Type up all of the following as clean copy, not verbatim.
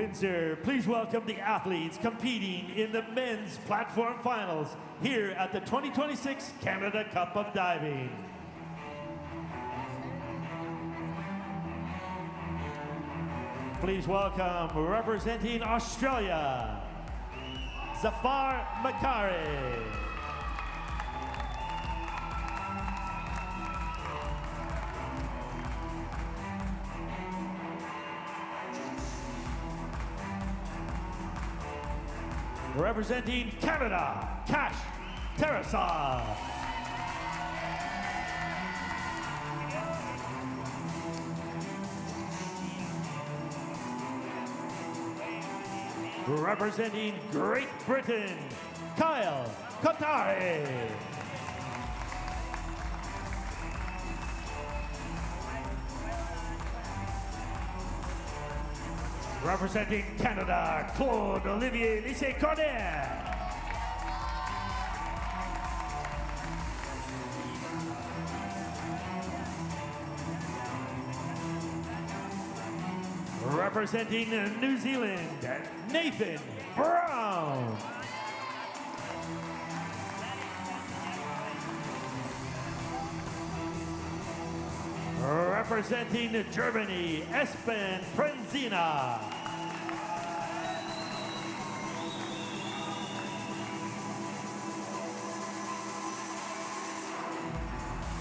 Windsor, please welcome the athletes competing in the men's platform finals here at the 2026 Canada Cup of Diving. Please welcome, representing Australia, Zafar Makari. Representing Canada, Cash Terasov. Representing Great Britain, Kyle Kotari. Representing Canada, Claude Olivier Lissé-Cornet. Representing New Zealand, Nathan Brown. Representing Germany, Espen Prenzina.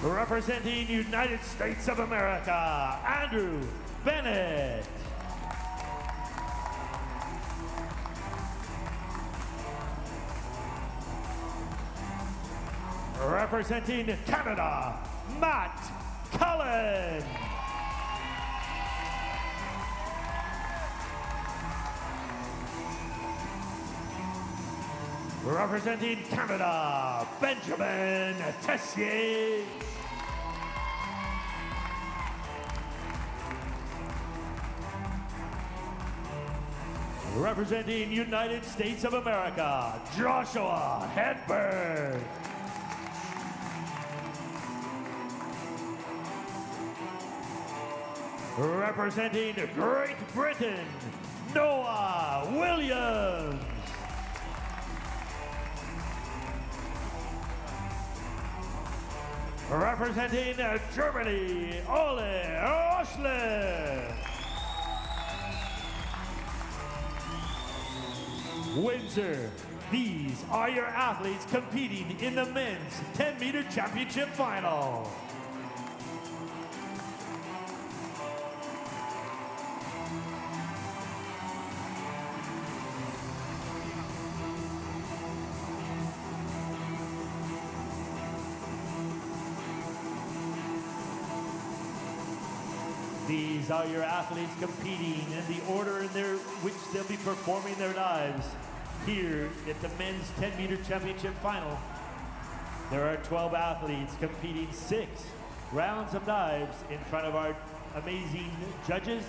Representing United States of America, Andrew Bennett. Representing Canada, Matt Cullen. Representing Canada, Benjamin Tessier. Representing United States of America, Joshua Hedberg. Representing Great Britain, Noah Williams. Representing Germany, Ole Oschle. Windsor, these are your athletes competing in the men's 10-meter championship final. These are your athletes competing in the order in which they'll be performing their dives here at the men's 10-meter championship final. There are 12 athletes competing 6 rounds of dives in front of our amazing judges.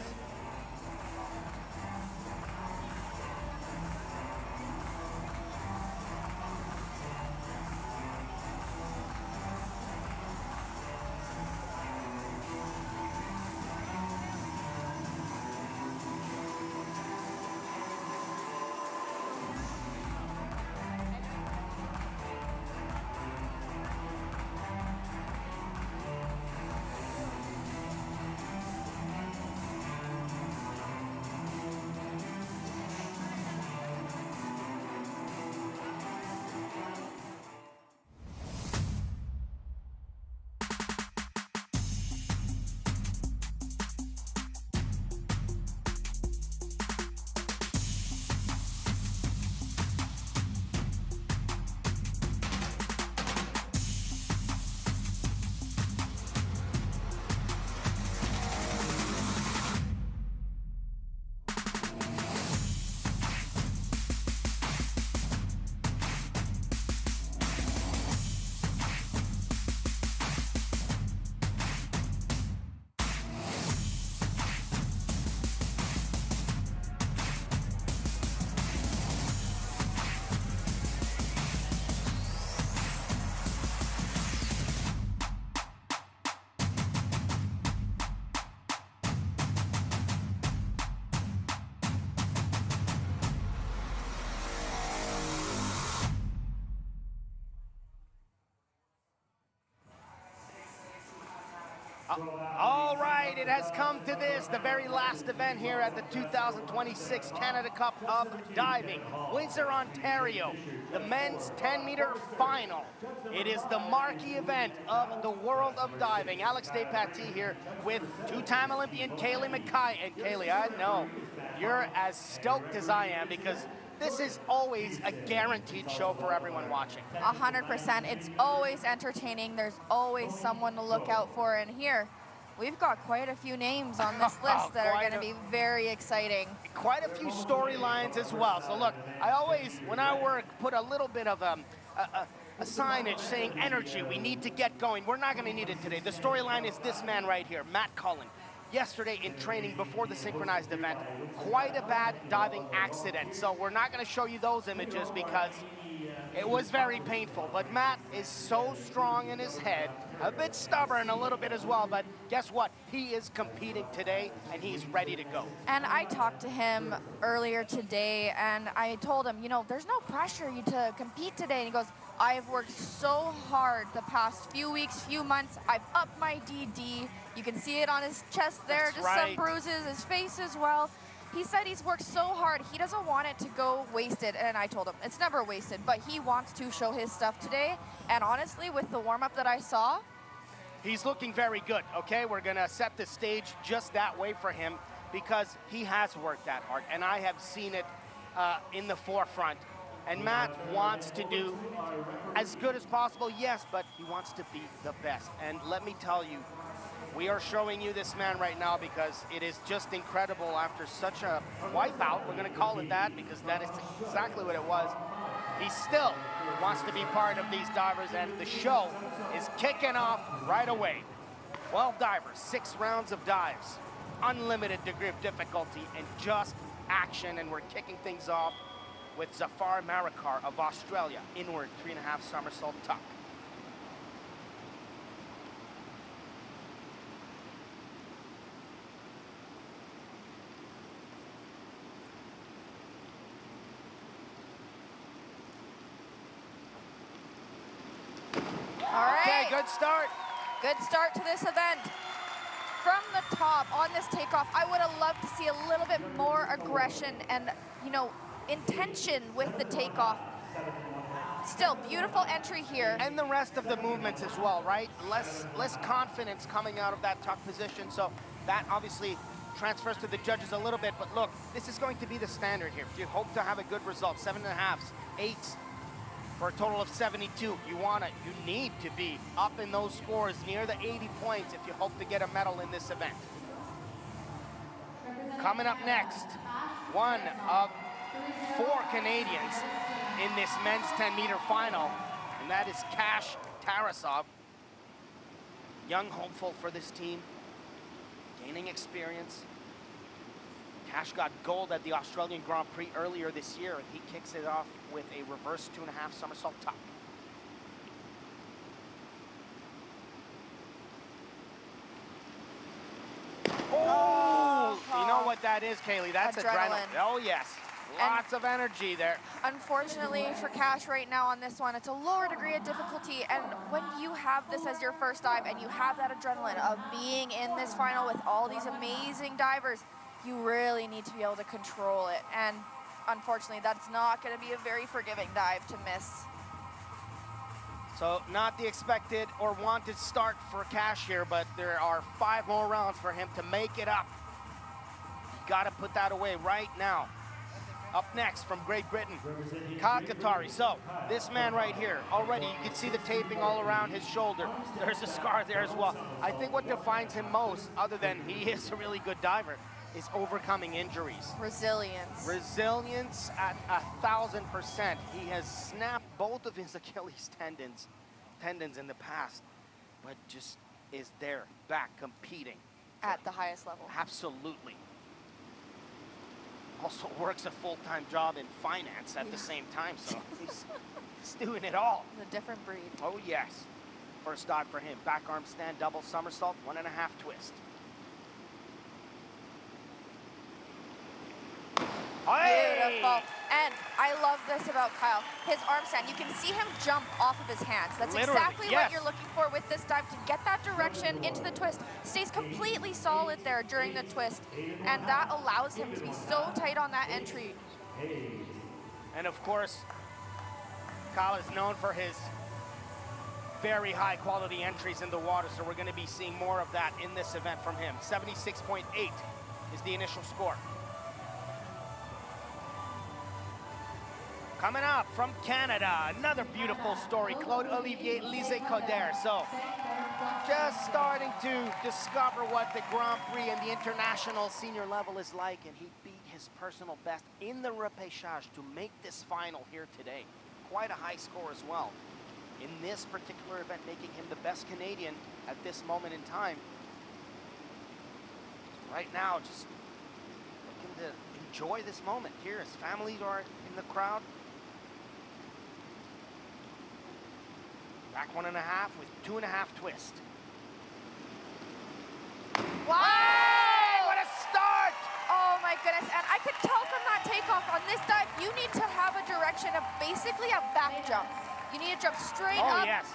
All right, it has come to this, the very last event here at the 2026 Canada Cup of Diving. Windsor, Ontario, the men's 10-meter final. It is the marquee event of the world of diving. Alex Despatie here with two-time Olympian Kaylee McKay. And Kaylee, I know you're as stoked as I am because this is always a guaranteed show for everyone watching. 100%. It's always entertaining. There's always someone to look out for. And here, we've got quite a few names on this list that are going to be very exciting. Quite a few storylines as well. So look, I always, when I work, put a little bit of a signage saying energy. We need to get going. We're not going to need it today. The storyline is this man right here, Matt Cullen. Yesterday in training before the synchronized event, quite a bad diving accident. So we're not going to show you those images because it was very painful. But Matt is so strong in his head, a bit stubborn a little bit as well, but guess what? He is competing today and he's ready to go. And I talked to him earlier today and I told him, you know, there's no pressure you to compete today. And he goes, I've worked so hard the past few weeks, few months. I've upped my DD. You can see it on his chest there, just some bruises, his face as well. He said he's worked so hard, he doesn't want it to go wasted. And I told him, it's never wasted, but he wants to show his stuff today. And honestly, with the warm-up that I saw, he's looking very good, okay? We're gonna set the stage just that way for him because he has worked that hard, and I have seen it in the forefront. And Matt wants to do as good as possible, yes, but he wants to be the best. And let me tell you, we are showing you this man right now because it is just incredible after such a wipeout. We're gonna call it that because that is exactly what it was. He still wants to be part of these divers, and the show is kicking off right away. 12 divers, 6 rounds of dives, unlimited degree of difficulty, and just action. And we're kicking things off with Zafar Marakar of Australia, inward 3.5 somersault tuck. all right. Okay, good start. Good start to this event. From the top on this takeoff, I would have loved to see a little bit more aggression and, you know, intention with the takeoff. Still, beautiful entry here. And the rest of the movements as well, right? Less confidence coming out of that tuck position, so that obviously transfers to the judges a little bit. But look, this is going to be the standard here. If you hope to have a good result, 7.5s, 8s, for a total of 72, you need to be up in those scores near the 80 points if you hope to get a medal in this event. Coming up next, one of 4 Canadians in this men's 10-meter final, and that is Cash Tarasov. Young hopeful for this team, gaining experience. Cash got gold at the Australian Grand Prix earlier this year, and he kicks it off with a reverse 2.5 somersault tuck. Oh, you know what that is, Kaylee? That's adrenaline. Oh, yes. Lots of energy there. Unfortunately for Cash right now on this one, it's a lower degree of difficulty. And when you have this as your first dive and you have that adrenaline of being in this final with all these amazing divers, you really need to be able to control it. And unfortunately, that's not going to be a very forgiving dive to miss. So not the expected or wanted start for Cash here, but there are 5 more rounds for him to make it up. You got to put that away right now. Up next from Great Britain, Kyle Katari. So this man right here, already you can see the taping all around his shoulder. There's a scar there as well. I think what defines him most, other than he is a really good diver, is overcoming injuries. Resilience. Resilience at 1,000%. He has snapped both of his Achilles tendons in the past, but just is there, back competing. At the highest level. Absolutely. Also works a full-time job in finance at the same time, so he's doing it all. He's a different breed. Oh yes. First dive for him, back arm stand, double somersault, 1.5 twist. Hey! Beautiful. And I love this about Kyle. His arm stand, you can see him jump off of his hands. That's Literally, exactly yes. what you're looking for with this dive, to get that direction into the twist. Stays completely solid there during the twist. And that allows him to be so tight on that entry. And of course, Kyle is known for his very high quality entries in the water, so we're gonna be seeing more of that in this event from him. 76.8 is the initial score. Coming up from Canada, another beautiful story, Claude Olivier Lisée-Coder. So just starting to discover what the Grand Prix and the international senior level is like, and he beat his personal best in the repêchage to make this final here today. Quite a high score as well. In this particular event, making him the best Canadian at this moment in time. Right now, just looking to enjoy this moment here. His families are in the crowd. Back 1.5 with 2.5 twist. Wow! Hey, what a start! Oh my goodness, and I could tell from that takeoff on this dive, you need to have a direction of basically a back jump. You need to jump straight up, yes.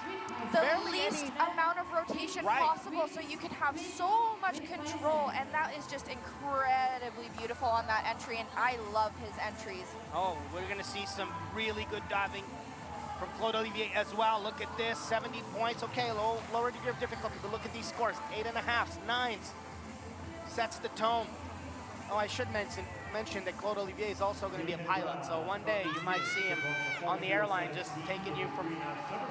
the Barely least any- amount of rotation possible, so you can have so much control, and that is just incredibly beautiful on that entry, and I love his entries. Oh, we're gonna see some really good diving from Claude Olivier as well. Look at this, 70 points. Okay, lower degree of difficulty, but look at these scores. 8.5s, 9s. Sets the tone. Oh, I should mention that Claude Olivier is also going to be a pilot. So one day you might see him on the airline just taking you from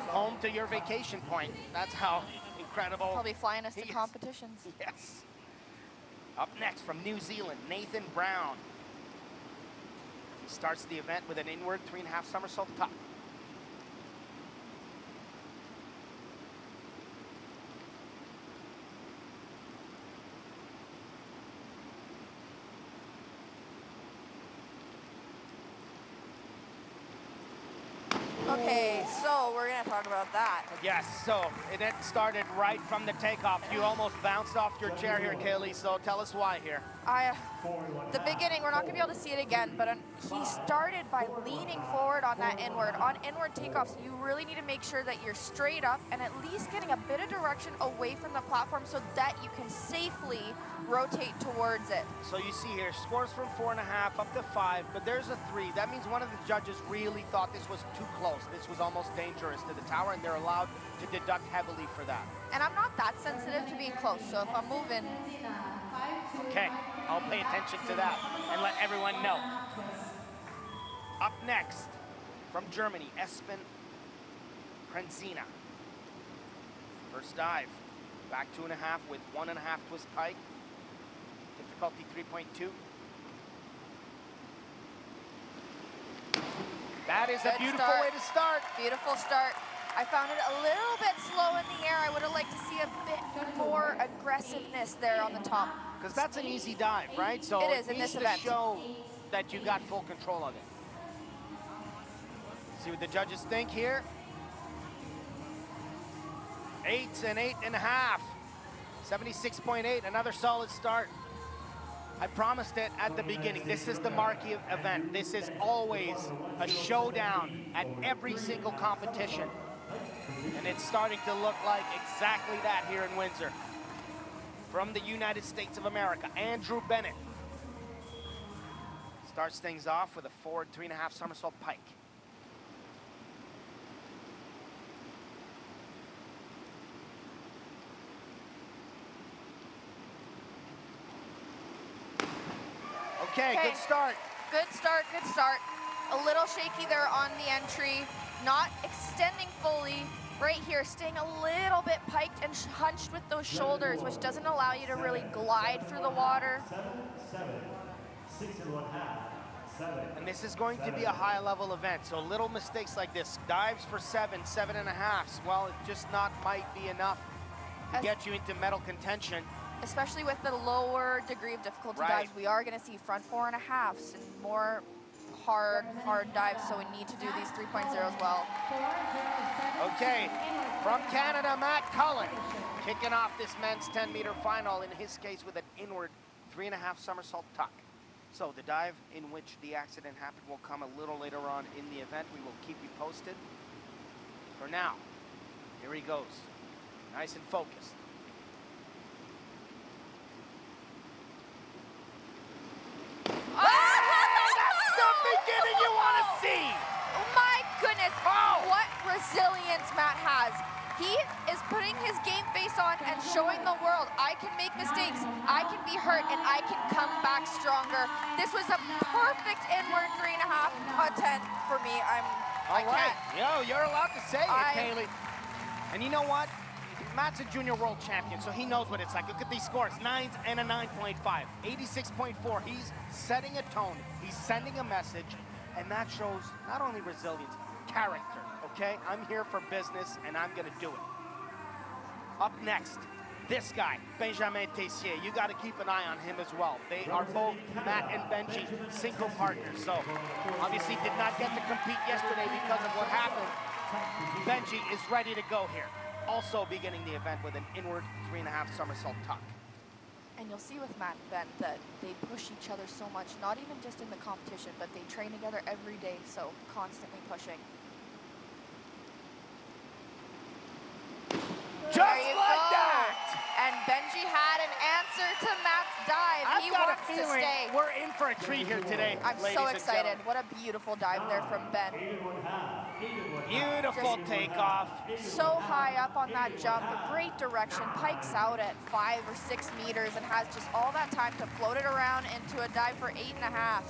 home to your vacation point. That's how incredible. Probably flying us to he is. competitions. Yes. Up next from New Zealand, Nathan Brown. He starts the event with an inward 3.5 somersault tuck. Okay, so we're gonna talk about that. Yes, so it started right from the takeoff. You almost bounced off your chair here, Kaylee, so tell us why here. The beginning, we're not gonna be able to see it again, but he started by leaning forward on that inward. On inward takeoffs, you really need to make sure that you're straight up and at least getting a bit of direction away from the platform so that you can safely rotate towards it. So you see here, scores from 4.5 up to 5, but there's a 3. That means one of the judges really thought this was too close. This was almost dangerous to the tower, and they're allowed to deduct heavily for that. And I'm not that sensitive to being close, so if I'm moving... Okay, I'll pay attention to that and let everyone know. Up next, from Germany, Espen Krenzina. First dive, back 2.5 with 1.5 twist pike. Difficulty 3.2. That is a beautiful way to start. Beautiful start. I found it a little bit slow in the air. I would have liked to see a bit more aggressiveness there on the top. Because that's an easy dive, right? So it is in this event. To show that you got full control of it. See what the judges think here. 8 and 8.5. 76.8, another solid start. I promised it at the beginning. This is the marquee event. This is always a showdown at every single competition. And it's starting to look like exactly that here in Windsor. From the United States of America, Andrew Bennett starts things off with a forward 3.5 somersault pike. Okay, good start. Good start, good start. A little shaky there on the entry, not extending fully. Right here, staying a little bit piked and hunched with those shoulders, which doesn't allow you to really glide through the water. 6.5. And this is going to be a high-level event, so little mistakes like this. Dives for 7, 7.5. Well, it just might be enough to get you into medal contention. Especially with the lower degree of difficulty dives, we are going to see front 4.5s and more hard dives, so we need to do these 3.0 as well. Okay, from Canada, Matt Cullen, kicking off this men's 10-meter final, in his case with an inward 3.5 somersault tuck. So the dive in which the accident happened will come a little later on in the event. We will keep you posted. For now, here he goes. Nice and focused. That's the beginning you want to see! My goodness, what resilience Matt has. He is putting his game face on and showing the world, I can make mistakes, I can be hurt, and I can come back stronger. This was a perfect inward 3.5 out of 10 for me. I can't. Yo, you're allowed to say it, Kaylee. And you know what? Matt's a junior world champion, so he knows what it's like. Look at these scores, 9s and a 9.5, 86.4. He's setting a tone, he's sending a message, and that shows not only resilience, character, okay? I'm here for business, and I'm gonna do it. Up next, this guy, Benjamin Tessier. You gotta keep an eye on him as well. They are both, Matt and Benji, single partners. So, obviously did not get to compete yesterday because of what happened. Benji is ready to go here. Also beginning the event with an inward 3.5 somersault tuck. And you'll see with Matt and Ben that they push each other so much, not even just in the competition, but they train together every day, so constantly pushing. Just like that! And Benji had an answer to Matt's dive. He wants to stay. We're in for a treat here today, I'm so excited. What a beautiful dive there from Ben. Beautiful takeoff. So high up on that jump, a great direction, pikes out at 5 or 6 meters and has just all that time to float it around into a dive for 8.5.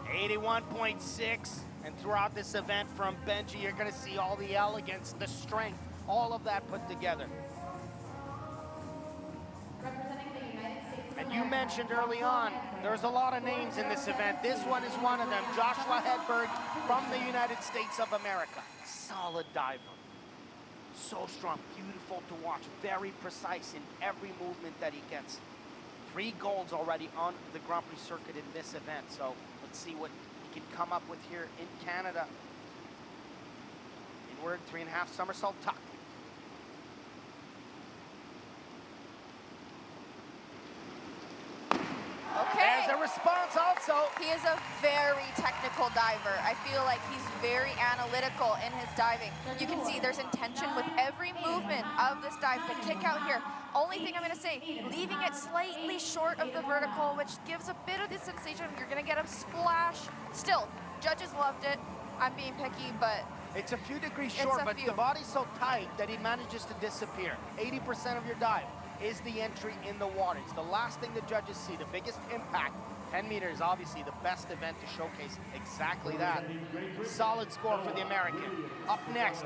81.6, and throughout this event from Benji, you're gonna see all the elegance, the strength, all of that put together. And you mentioned early on, there's a lot of names in this event. This one is one of them, Joshua Hedberg from the United States of America. Solid diver. So strong, beautiful to watch, very precise in every movement that he gets. 3 golds already on the Grand Prix circuit in this event, so let's see what he can come up with here in Canada. Inward 3.5 somersault tuck. Okay. There's a response also. He is a very technical diver. I feel like he's very analytical in his diving. You can see there's intention with every movement of this dive. The kick out here, only thing I'm gonna say, leaving it slightly short of the vertical, which gives a bit of the sensation you're gonna get a splash. Still, judges loved it. I'm being picky, but it's a few degrees short, but the body's so tight that he manages to disappear. 80% of your dive is the entry in the water. It's the last thing the judges see, the biggest impact. 10 meters, obviously the best event to showcase exactly that. Solid score for the American. Up next,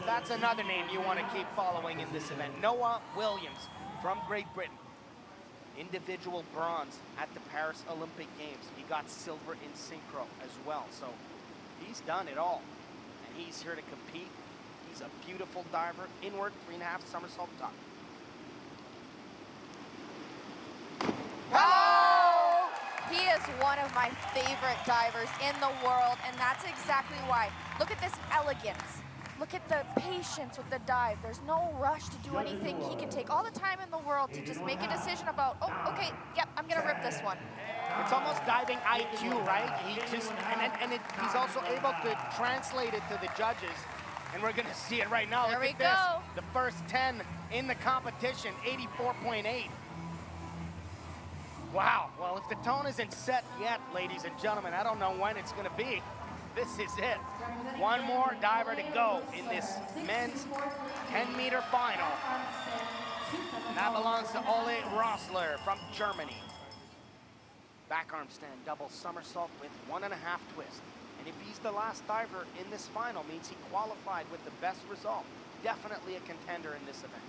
that's another name you want to keep following in this event. Noah Williams from Great Britain. Individual bronze at the Paris Olympic Games. He got silver in synchro as well, so he's done it all. And he's here to compete. He's a beautiful diver. Inward 3.5 somersault tuck. Oh! He is one of my favorite divers in the world, and that's exactly why. Look at this elegance. Look at the patience with the dive. There's no rush to do anything. He can take all the time in the world to just make a decision about, oh, okay, yep, I'm gonna rip this one. It's almost diving IQ, right? He's also able to translate it to the judges, and we're gonna see it right now. There Look at this. The first 10 in the competition, 84.8. Wow, well, if the tone isn't set yet, ladies and gentlemen, I don't know when it's gonna be. This is it. One more diver to go in this men's 10-meter final. And that belongs to Ole Rossler from Germany. Back arm stand, double somersault with 1.5 twist. And if he's the last diver in this final, means he qualified with the best result. Definitely a contender in this event.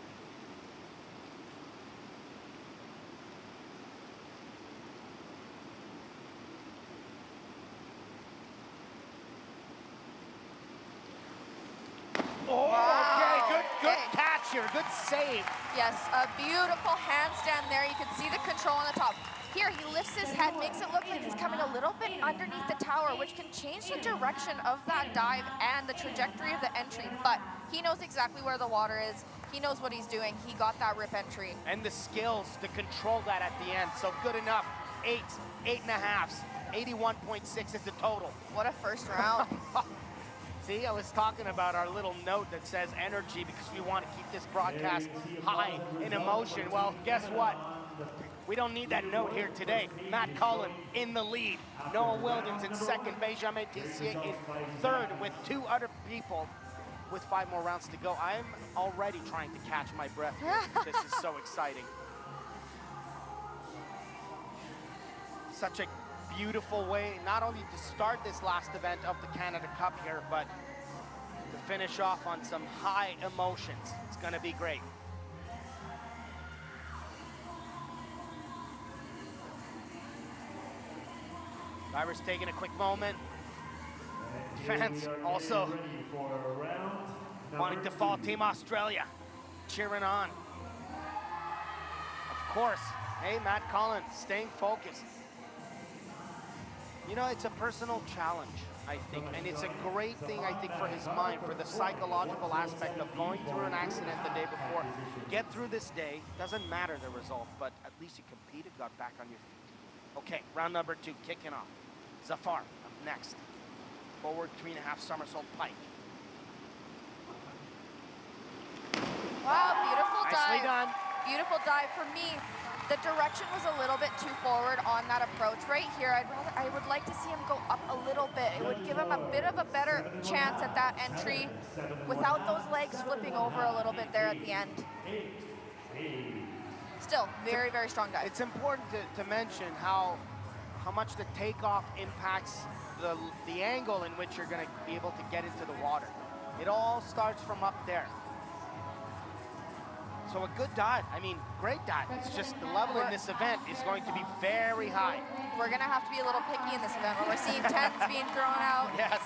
Oh, wow. Okay, good catch here, good save. Yes, a beautiful handstand there. You can see the control on the top. Here, he lifts his head, makes it look like he's coming a little bit underneath the tower, which can change the direction of that dive and the trajectory of the entry. But he knows exactly where the water is. He knows what he's doing. He got that rip entry. And the skills to control that at the end. So good enough 8 and a halves. 81.6 is the total. What a first round. See, I was talking about our little note that says energy because we want to keep this broadcast high in emotion. Well, guess what? We don't need that note here today. Matt Cullen in the lead. Noah Wildens in second. Benjamin Tessier in third with 2 other people with 5 more rounds to go. I'm already trying to catch my breath here. This is so exciting. Such a beautiful way, not only to start this last event of the Canada Cup here, but to finish off on some high emotions. It's gonna be great. Divers taking a quick moment. Fans also wanting to follow Team Australia, cheering on. Of course, hey, Matt Cullen, staying focused. You know, it's a personal challenge, I think, and it's a great thing, I think, for his mind, for the psychological aspect of going through an accident the day before. Get through this day, doesn't matter the result, but at least you competed, got back on your feet. Okay, round number 2, kicking off. Zafar up next. Forward 3.5 somersault pike. Wow, beautiful dive. Nicely done. Beautiful dive. For me, the direction was a little bit too forward on that approach right here. I would like to see him go up a little bit. It would give him a bit of a better chance at that entry without those legs flipping over a little bit there at the end. Still, very, very strong dive. It's important to mention how much the takeoff impacts the angle in which you're going to be able to get into the water. It all starts from up there. So a good dive, I mean, great dive. It's just the level in this event is going to be very high. We're going to have to be a little picky in this event when we're seeing 10s being thrown out. Yes.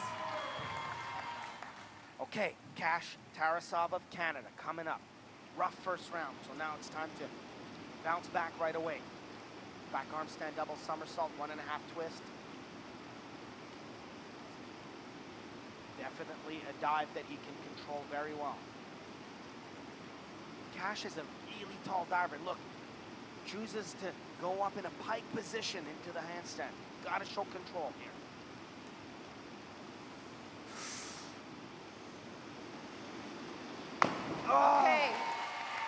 Okay, Cash Tarasov of Canada coming up. Rough first round, so now it's time to bounce back right away. Back arm stand double somersault, 1.5 twist. Definitely a dive that he can control very well. Cash is a really tall diver. Look, chooses to go up in a pike position into the handstand. Gotta show control here. Okay,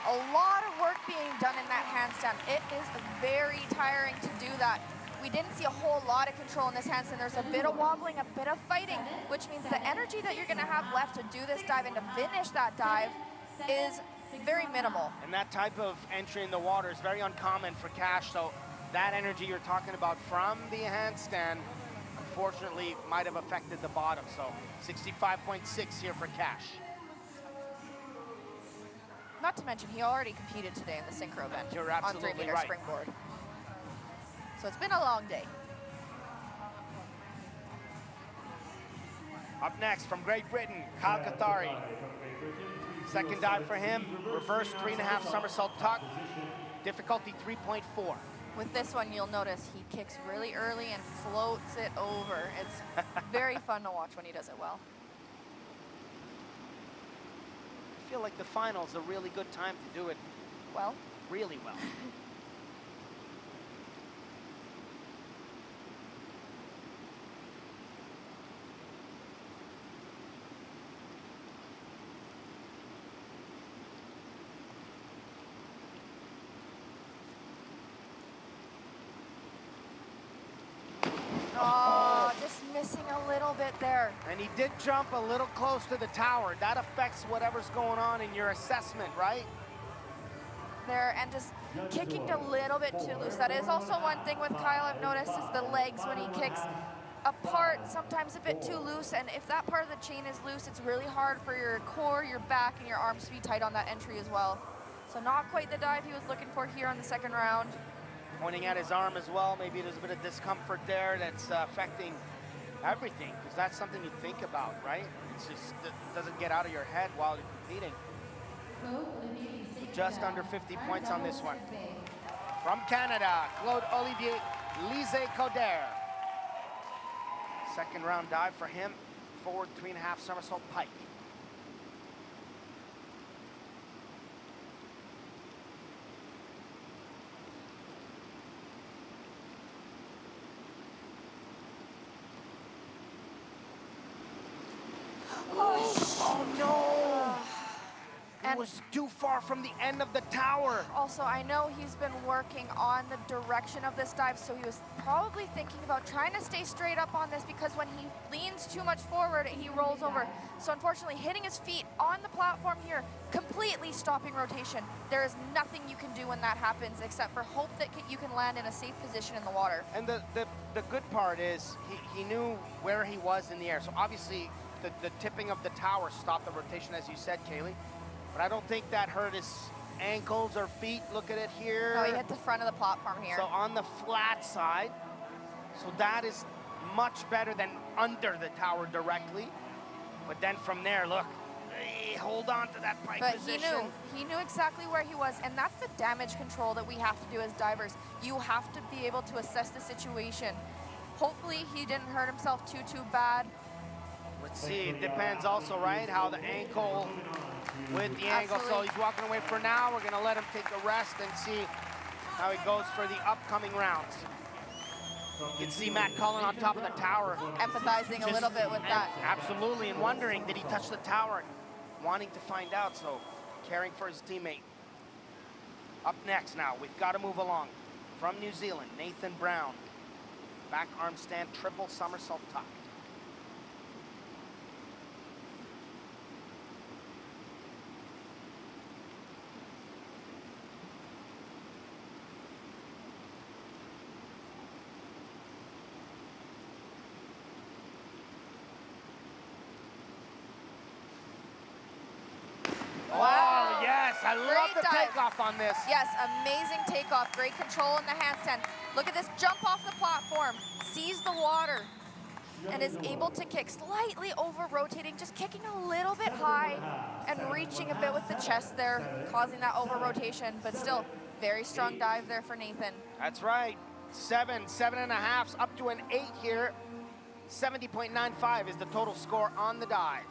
a lot of work being done in that handstand. It is very tiring to do that. We didn't see a whole lot of control in this handstand. There's a bit of wobbling, a bit of fighting, which means the energy that you're gonna have left to do this dive and to finish that dive is very minimal. And that type of entry in the water is very uncommon for Cash, so that energy you're talking about from the handstand, unfortunately, might have affected the bottom. So 65.6 here for Cash. Not to mention, he already competed today in the synchro event You're on absolutely 3-meter right. springboard. So it's been a long day. Up next from Great Britain, Kyle Kathari. Second dive for him, reverse 3.5 somersault tuck, difficulty 3.4. With this one, you'll notice he kicks really early and floats it over. It's very fun to watch when he does it well. I feel like the final's a really good time to do it Well, really well. oh, just missing a little bit there. And he did jump a little close to the tower. That affects whatever's going on in your assessment, right? There, and just kicking a little bit too loose. That is also one thing with Kyle I've noticed is the legs when he kicks apart, sometimes a bit too loose, and if that part of the chain is loose, it's really hard for your core, your back, and your arms to be tight on that entry as well. So not quite the dive he was looking for here on the second round. Pointing at his arm as well, maybe there's a bit of discomfort there that's affecting everything, because that's something you think about, right? It's just, it doesn't get out of your head while you're competing. Just under 50 points on this one. From Canada, Claude Olivier Lise-Coder. Second round dive for him, forward 3.5 somersault pike. Oh no! He And was too far from the end of the tower. also, I know he's been working on the direction of this dive, so he was probably thinking about trying to stay straight up on this, because when he leans too much forward, he rolls over. So unfortunately, hitting his feet on the platform here, completely stopping rotation. There is nothing you can do when that happens except for hope that you can land in a safe position in the water. And the good part is he knew where he was in the air. So obviously, the tipping of the tower stopped the rotation, as you said, Kaylee. But I don't think that hurt his ankles or feet. Look at it here. No, he hit the front of the platform here. So on the flat side. So that is much better than under the tower directly. But then from there, look, hold on to that pike position. He knew exactly where he was, and that's the damage control that we have to do as divers. You have to be able to assess the situation. Hopefully he didn't hurt himself too bad. Let's see, it depends also, right, how the ankle with the angle. So he's walking away for now. We're gonna let him take a rest and see how he goes for the upcoming rounds. You can see Matt Cullen on top of the tower. Empathizing a little bit with that. Absolutely, and wondering, did he touch the tower? Wanting to find out, so caring for his teammate. Up next now, we've got to move along. From New Zealand, Nathan Brown. Back arm stand, triple somersault tuck. Wow. Oh, yes, I love the takeoff on this. Yes, amazing takeoff, great control in the handstand. Look at this, jump off the platform, sees the water, and is able to kick slightly over rotating, just kicking a little bit high and reaching a bit with the chest there, causing that over rotation, but still very strong dive there for Nathan. That's right. 7.5, up to an 8 here. 70.95 is the total score on the dive.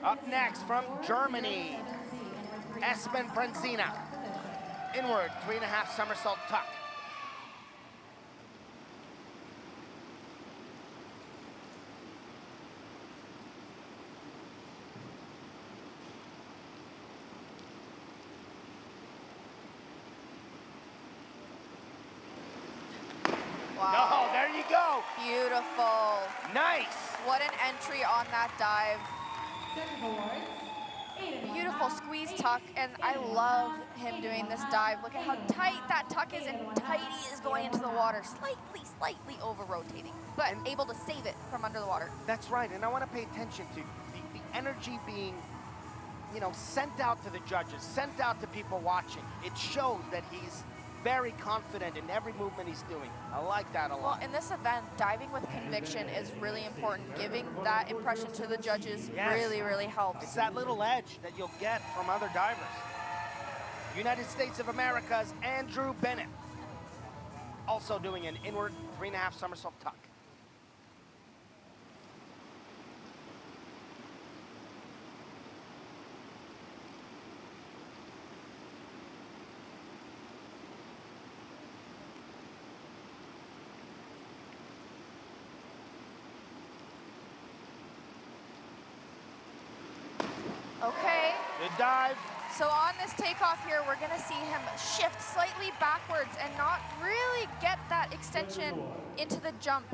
Up next from Germany, Espen Prenzina. Inward, 3.5 somersault tuck. Wow. Oh, there you go. Beautiful. Nice. What an entry on that dive. Beautiful squeeze tuck, and I love him doing this dive. Look at how tight that tuck is, and tight he is going into the water. Slightly over rotating, but able to save it from under the water. That's right, and I want to pay attention to the energy being, you know, sent out to the judges, sent out to people watching. It shows that he's very confident in every movement he's doing. I like that a lot. Well, in this event, diving with conviction is really important. Giving that impression to the judges really helps. It's that little edge that you'll get from other divers. United States of America's Andrew Bennett, also doing an inward 3.5 somersault tuck. Okay. Good dive. So on this takeoff here, we're gonna see him shift slightly backwards and not really get that extension into the jump.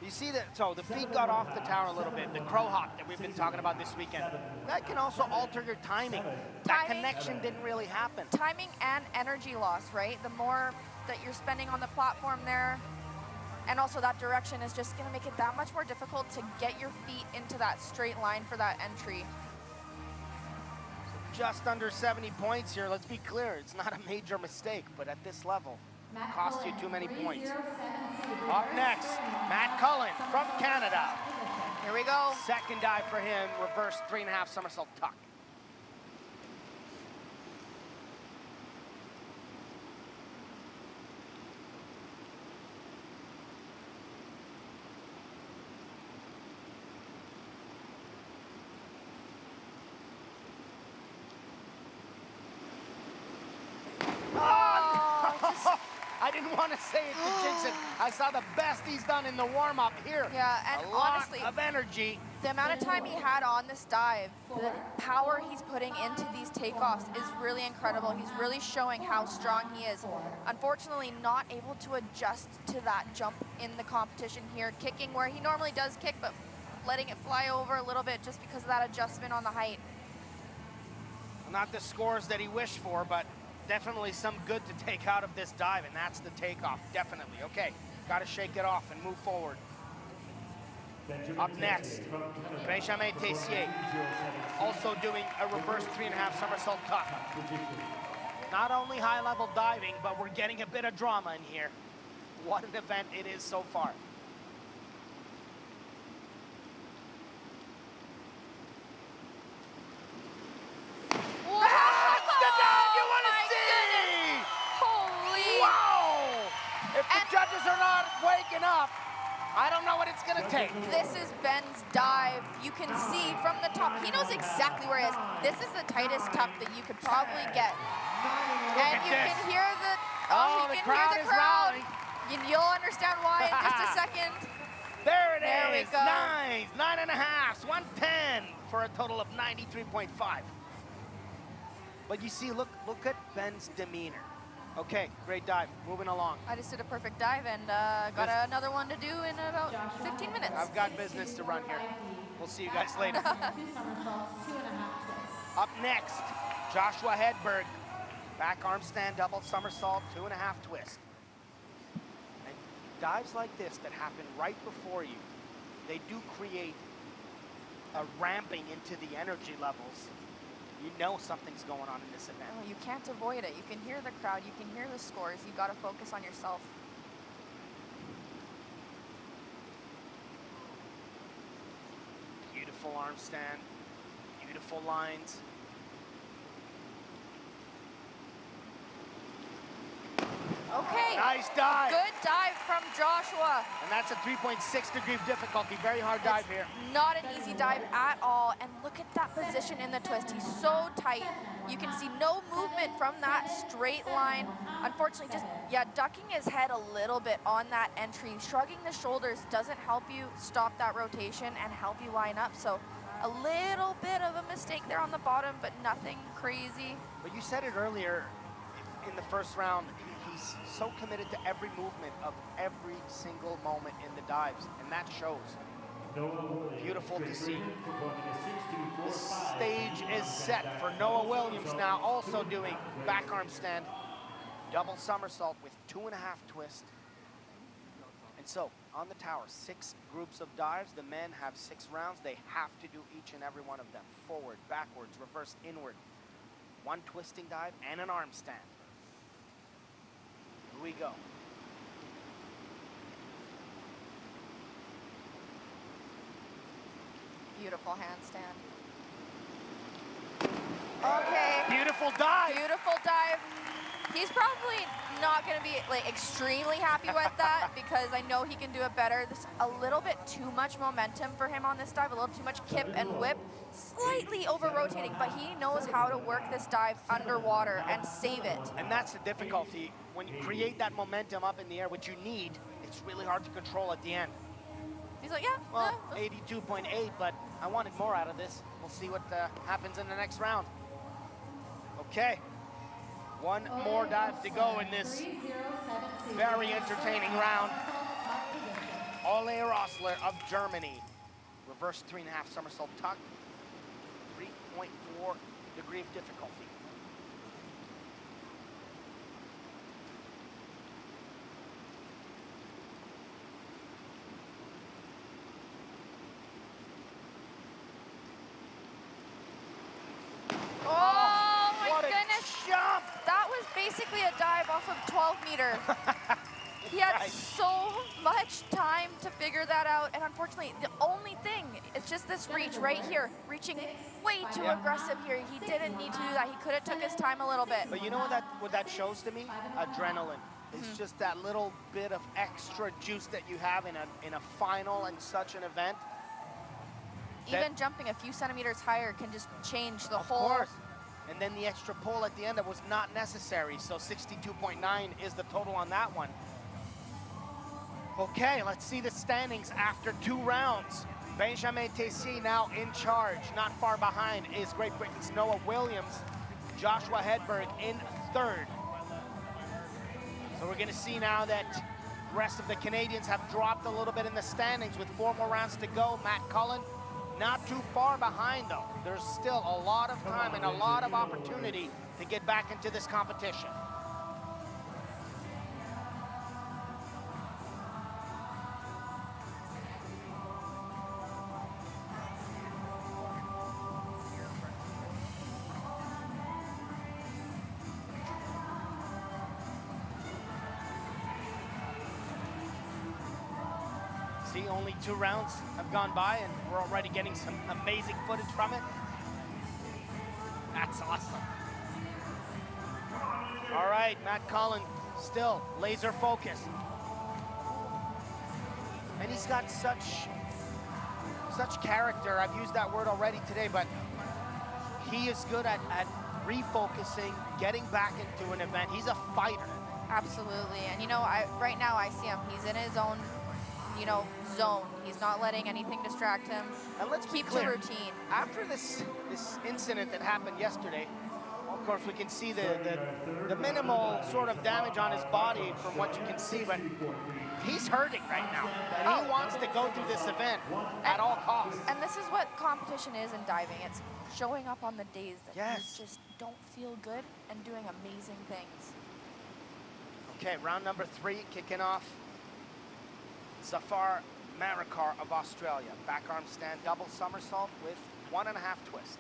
You see that, so the feet got off the tower a little bit, the crow hop that we've been talking about this weekend. That can also alter your timing. That connection didn't really happen. Timing and energy loss, right? The more that you're spending on the platform there, and also that direction is just gonna make it that much more difficult to get your feet into that straight line for that entry. Just under 70 points here. Let's be clear, it's not a major mistake, but at this level, it costs you too many points. Up next, Matt Cullen from Canada. Here we go. Second dive for him, reverse 3.5 somersault tuck. didn't want to say it to jinx it. I saw the best he's done in the warm-up here. Yeah, and a lot honestly, of energy. the amount of time he had on this dive, the power he's putting into these takeoffs is really incredible. He's really showing how strong he is. Unfortunately, not able to adjust to that jump in the competition here, kicking where he normally does kick, but letting it fly over a little bit just because of that adjustment on the height. Not the scores that he wished for, but definitely some good to take out of this dive, and that's the takeoff, definitely. Okay, got to shake it off and move forward. Up next, Benjamin Tessier, also doing a reverse 3.5 somersault tuck. Not only high-level diving, but we're getting a bit of drama in here. What an event it is so far. That's the dive you want to see! Holy! Wow! If the judges are not waking up, I don't know what it's gonna take. This is Ben's dive. You can see from the top, he knows exactly where he is. This is the tightest tuck that you could probably get. And you can hear the, the crowd is rowing. You'll understand why in just a second. There it There we is, go. 9.5, 110 for a total of 93.5. But you see, look at Ben's demeanor. Okay, great dive, moving along. I just did a perfect dive and got another one to do in about 15 minutes. I've got business to run here. We'll see you guys later. Up next, Joshua Hedberg. Back arm stand, double somersault, 2.5 twist. And dives like this that happen right before you, they do create a ramping into the energy levels. You know something's going on in this event. Oh, you can't avoid it. You can hear the crowd, you can hear the scores. You got to focus on yourself. Beautiful arm stand, beautiful lines. Okay. Nice dive. Good dive from Joshua. And that's a 3.6 degree of difficulty. Very hard dive here. Not an easy dive at all. And look at that position in the twist. He's so tight. You can see no movement from that straight line. Unfortunately, just, ducking his head a little bit on that entry. Shrugging the shoulders doesn't help you stop that rotation and help you line up. So a little bit of a mistake there on the bottom, but nothing crazy. But you said it earlier in the first round, he's so committed to every movement of every single moment in the dives, and that shows. Beautiful to see. The stage is set for Noah Williams now, also doing back arm stand, double somersault with 2.5 twist. And so, on the tower, 6 groups of dives. The men have 6 rounds. They have to do each and every one of them. Forward, backwards, reverse, inward. 1 twisting dive and an arm stand. Here we go. Beautiful handstand. Okay. Beautiful dive. Beautiful dive. He's probably not going to be extremely happy with that because I know he can do it better. This a little bit too much momentum for him on this dive, a little too much kip and whip, slightly over rotating, but he knows how to work this dive underwater and save it. And that's the difficulty. When you create that momentum up in the air, which you need, it's really hard to control at the end. He's like, yeah. Well, 82.8, but I wanted more out of this. We'll see what happens in the next round. Okay. 1 more dive to go in this very entertaining round. Ole Rossler of Germany. Reverse 3.5 somersault tuck. 3.4 degree of difficulty. Oh my what a goodness. jump! That was basically a dive off of 12 meter. He had Right. so much time to figure that out, and unfortunately, the only thing is just this reach right here, reaching way too aggressive here. He didn't need to do that. He could have took his time a little bit. But you know what that shows to me? Adrenaline. It's just that little bit of extra juice that you have in a final and such an event. Even jumping a few centimeters higher can just change the Of whole course. and then the extra pull at the end that was not necessary. So 62.9 is the total on that one. Okay, let's see the standings after 2 rounds. Benjamin Tessier now in charge. Not far behind is Great Britain's Noah Williams. Joshua Hedberg in 3rd. So we're gonna see now that the rest of the Canadians have dropped a little bit in the standings with 4 more rounds to go. Matt Cullen not too far behind though. There's still a lot of time and a lot of opportunity to get back into this competition. See, only 2 rounds have gone by and we're already getting some amazing footage from it. That's awesome. All right, Matt Cullen still laser focused. And he's got such character. I've used that word already today, but he is good at refocusing, getting back into an event. He's a fighter. Absolutely. And you know, right now I see him. He's in his own, you know, zone. He's not letting anything distract him. And let's keep clear. the routine. After this incident that happened yesterday, of course we can see the minimal sort of damage on his body from what you can see, but he's hurting right now. And he wants to go through this event at all costs. And this is what competition is in diving. It's showing up on the days that Yes. you just don't feel good and doing amazing things. Okay, round number 3 kicking off. Zafar Marikar of Australia. Back arm stand double somersault with 1.5 twist.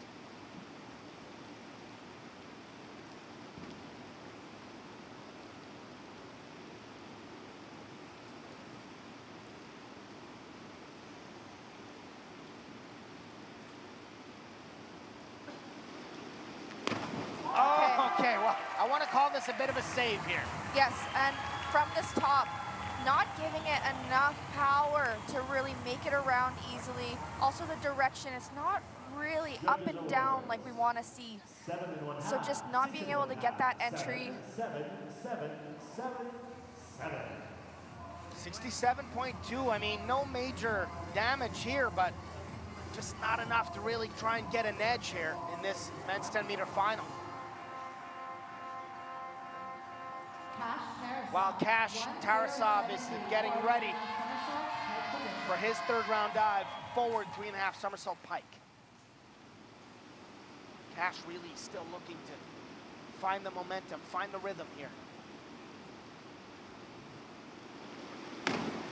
Oh, okay, well, I want to call this a bit of a save here. Yes, and from this top, not giving it enough power to really make it around easily. Also the direction, it's not really up and down like we want to see. So just not being able to get that entry. 67.2, I mean, no major damage here, but just not enough to really try and get an edge here in this men's 10-meter final. While Cash Tarasov is getting ready for his 3rd round dive, forward 3.5 somersault pike. Cash really still looking to find the momentum, find the rhythm here.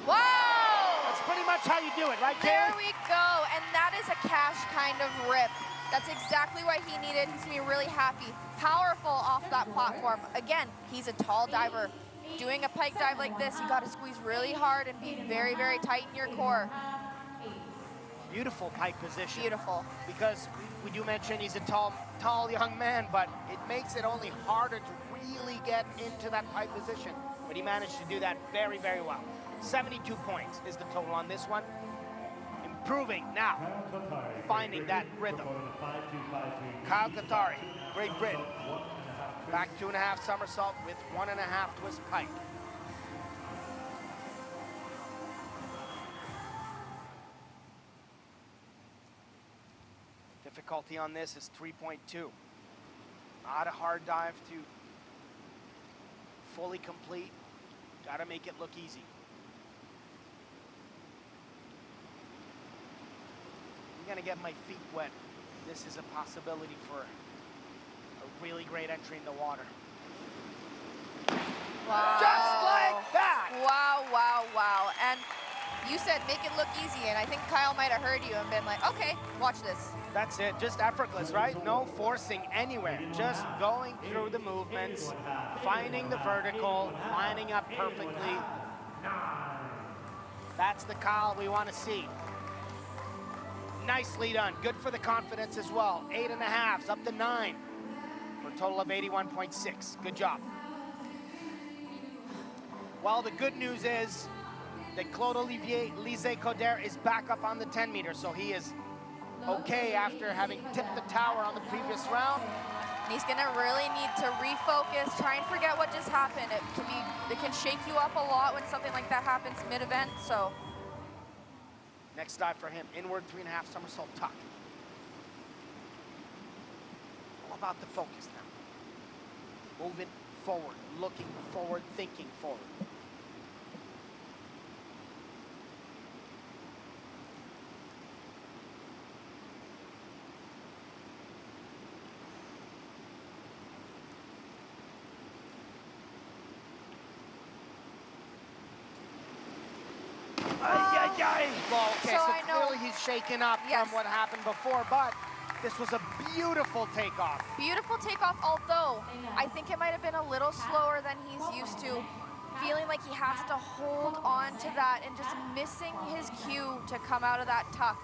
Whoa! That's pretty much how you do it, right, There Kaylee? we go, and that is a Cash kind of rip. That's exactly what he needed. He's gonna be really happy. Powerful off that platform. Again, he's a tall diver. Doing a pike dive like this, you gotta squeeze really hard and be very, very tight in your core. Beautiful pike position. Beautiful. Because we do mention he's a tall young man, but it makes it only harder to really get into that pike position. But he managed to do that very, very well. 72 points is the total on this one. Improving now, finding that rhythm. Kyle Qatari, Great Britain. Back 2.5 somersault with 1.5 twist pike. Difficulty on this is 3.2. Not a hard dive to fully complete. Gotta make it look easy. I'm gonna get my feet wet. This is a possibility for a really great entry in the water. Wow. Just like that! Wow, wow, wow. And you said make it look easy, and I think Kyle might have heard you and been like, okay, watch this. That's it, just effortless, right? No forcing anywhere, just going through the movements, finding the vertical, lining up perfectly. That's the Kyle we want to see. Nicely done, good for the confidence as well. 8.5s up to 9 for a total of 81.6. Good job. Well, the good news is that Claude-Olivier Lisée-Coder is back up on the 10 meter, so he is okay after having tipped the tower on the previous round. And he's gonna really need to refocus, try and forget what just happened. It can shake you up a lot when something like that happens mid-event, so. Next dive for him, inward 3.5 somersault tuck. All about the focus now. Moving forward, looking forward, thinking forward. Well, okay, so clearly he's shaken up from what happened before, but this was a beautiful takeoff. Beautiful takeoff, although I think it might have been a little slower than he's used to, feeling like he has to hold on to that and just missing his cue to come out of that tuck.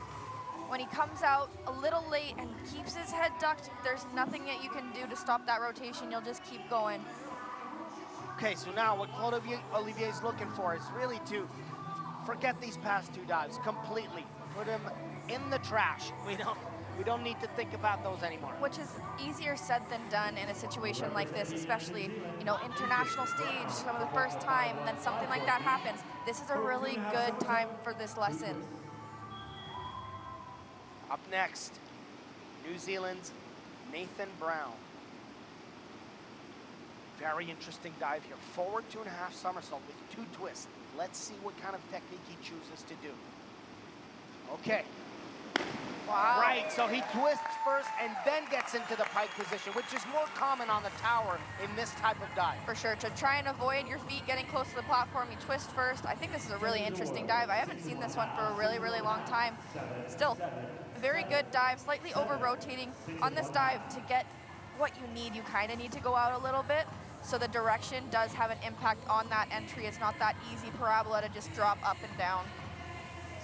When he comes out a little late and keeps his head ducked, there's nothing that you can do to stop that rotation. You'll just keep going. Okay, so now what Claude Olivier's looking for is really to forget these past 2 dives completely. Put them in the trash. We don't need to think about those anymore. Which is easier said than done in a situation like this, especially, you know, international stage, some of the first time, and then something like that happens. This is a really good time for this lesson. Up next, New Zealand's Nathan Brown. Very interesting dive here. Forward 2.5 somersault with 2 twists. Let's see what kind of technique he chooses to do. Okay. Wow. Right, so he twists first and then gets into the pike position, which is more common on the tower in this type of dive. For sure, to try and avoid your feet getting close to the platform, you twist first. I think this is a really interesting dive. I haven't seen this one for a really, really long time. Still, very good dive, slightly over-rotating on this dive. To get what you need, you kind of need to go out a little bit. So the direction does have an impact on that entry. It's not that easy parabola to just drop up and down.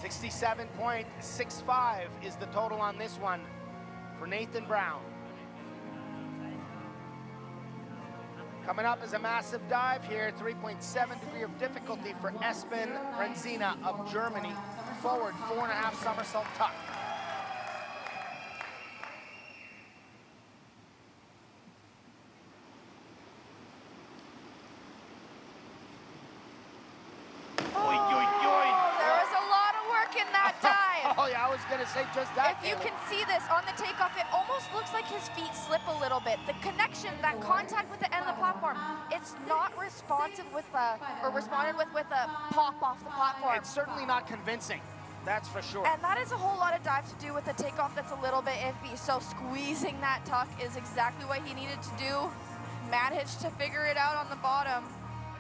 67.65 is the total on this one for Nathan Brown. Coming up is a massive dive here, 3.7 degree of difficulty for Espen Renzina of Germany. Forward 4.5 somersault tuck. Gonna say just that. If you can see this on the takeoff, it almost looks like his feet slip a little bit. The connection, that contact with the end of the platform, it's not responsive with or responded with a pop off the platform. It's certainly not convincing, that's for sure. And that is a whole lot of dive to do with the takeoff that's a little bit iffy. So squeezing that tuck is exactly what he needed to do. Managed to figure it out on the bottom.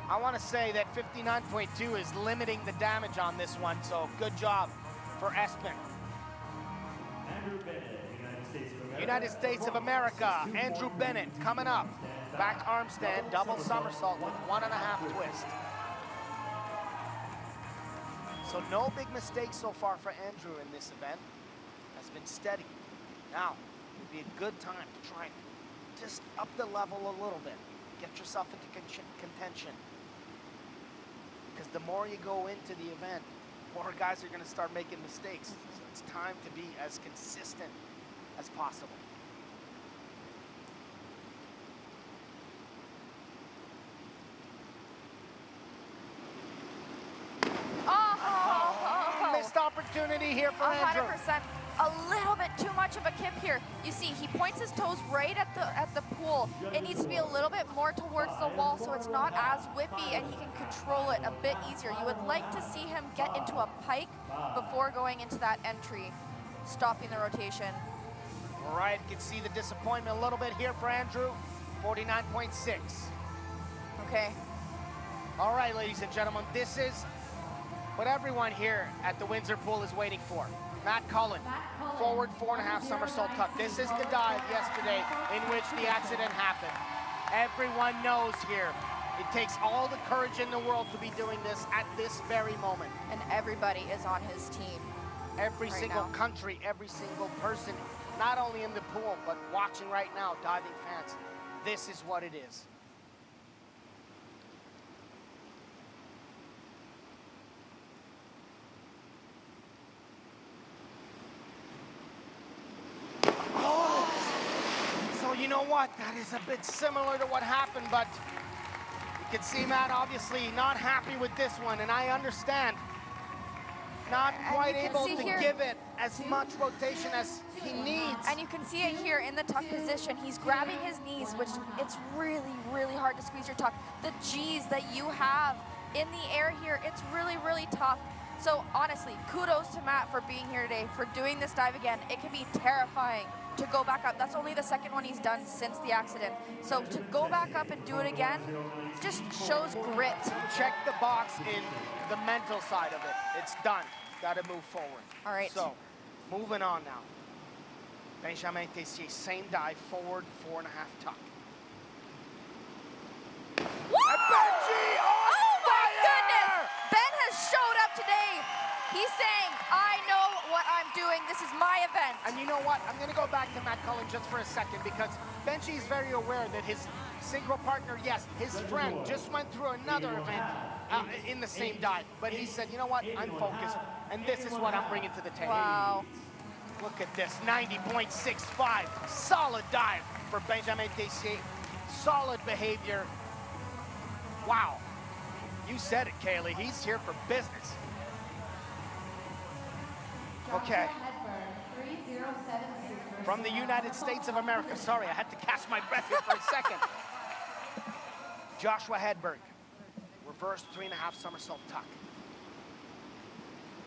I want to say that 59.2 is limiting the damage on this one, so good job for Espen. United States of America, Andrew Bennett coming up. Back arm stand, double somersault with 1.5 twist. So no big mistakes so far for Andrew in this event. Has been steady. Now, it would be a good time to try and just up the level a little bit. Get yourself into contention. Because the more you go into the event, more guys are going to start making mistakes. So it's time to be as consistent as possible. Missed opportunity here for Andrew. 100%. A little bit too much of a kip here. You see, he points his toes right at the pool. It needs to be a little bit more towards the wall so it's not as whippy and he can control it a bit easier. You would like to see him get into a pike before going into that entry, stopping the rotation. All right, you can see the disappointment a little bit here for Andrew, 49.6. Okay. All right, ladies and gentlemen, this is what everyone here at the Windsor pool is waiting for. Matt Cullen, forward 4.5 somersault tuck. This is the dive yesterday in which the accident happened. Everyone knows here, it takes all the courage in the world to be doing this at this very moment. And everybody is on his team. Every single country, every single person, not only in the pool, but watching right now, diving fans, this is what it is. you know what? That is a bit similar to what happened, but you can see Matt obviously not happy with this one, and I understand. Not quite able to give it as much rotation as he needs. And you can see it here in the tuck position. He's grabbing his knees, which it's really, really hard to squeeze your tuck. The G's that you have in the air here, it's really, really tough. So honestly, kudos to Matt for being here today, for doing this dive again. It can be terrifying to go back up. That's only the second one he's done since the accident. So to go back up and do it again just shows grit. Check the box in the mental side of it. It's done. Got to move forward. All right. So, moving on now. Benjamin Tessier, same dive, forward, 4.5 tuck. Benji on my goodness! Ben has showed up today. He's saying, I know what I'm doing. This is my event. And you know what? I'm going to go back to Matt Cullen just for a second, because Benji is very aware that his synchro partner, yes, his friend just went through another event in the same dive. But he said, you know what? I'm focused, and this is what I'm bringing to the table. Wow. Look at this, 90.65. Solid dive for Benjamin Tessier. Solid behavior. Wow. You said it, Kaylee. He's here for business. Okay. From the United States of America. Sorry, I had to catch my breath here for a second. Joshua Hedberg. Reverse 3.5 somersault tuck.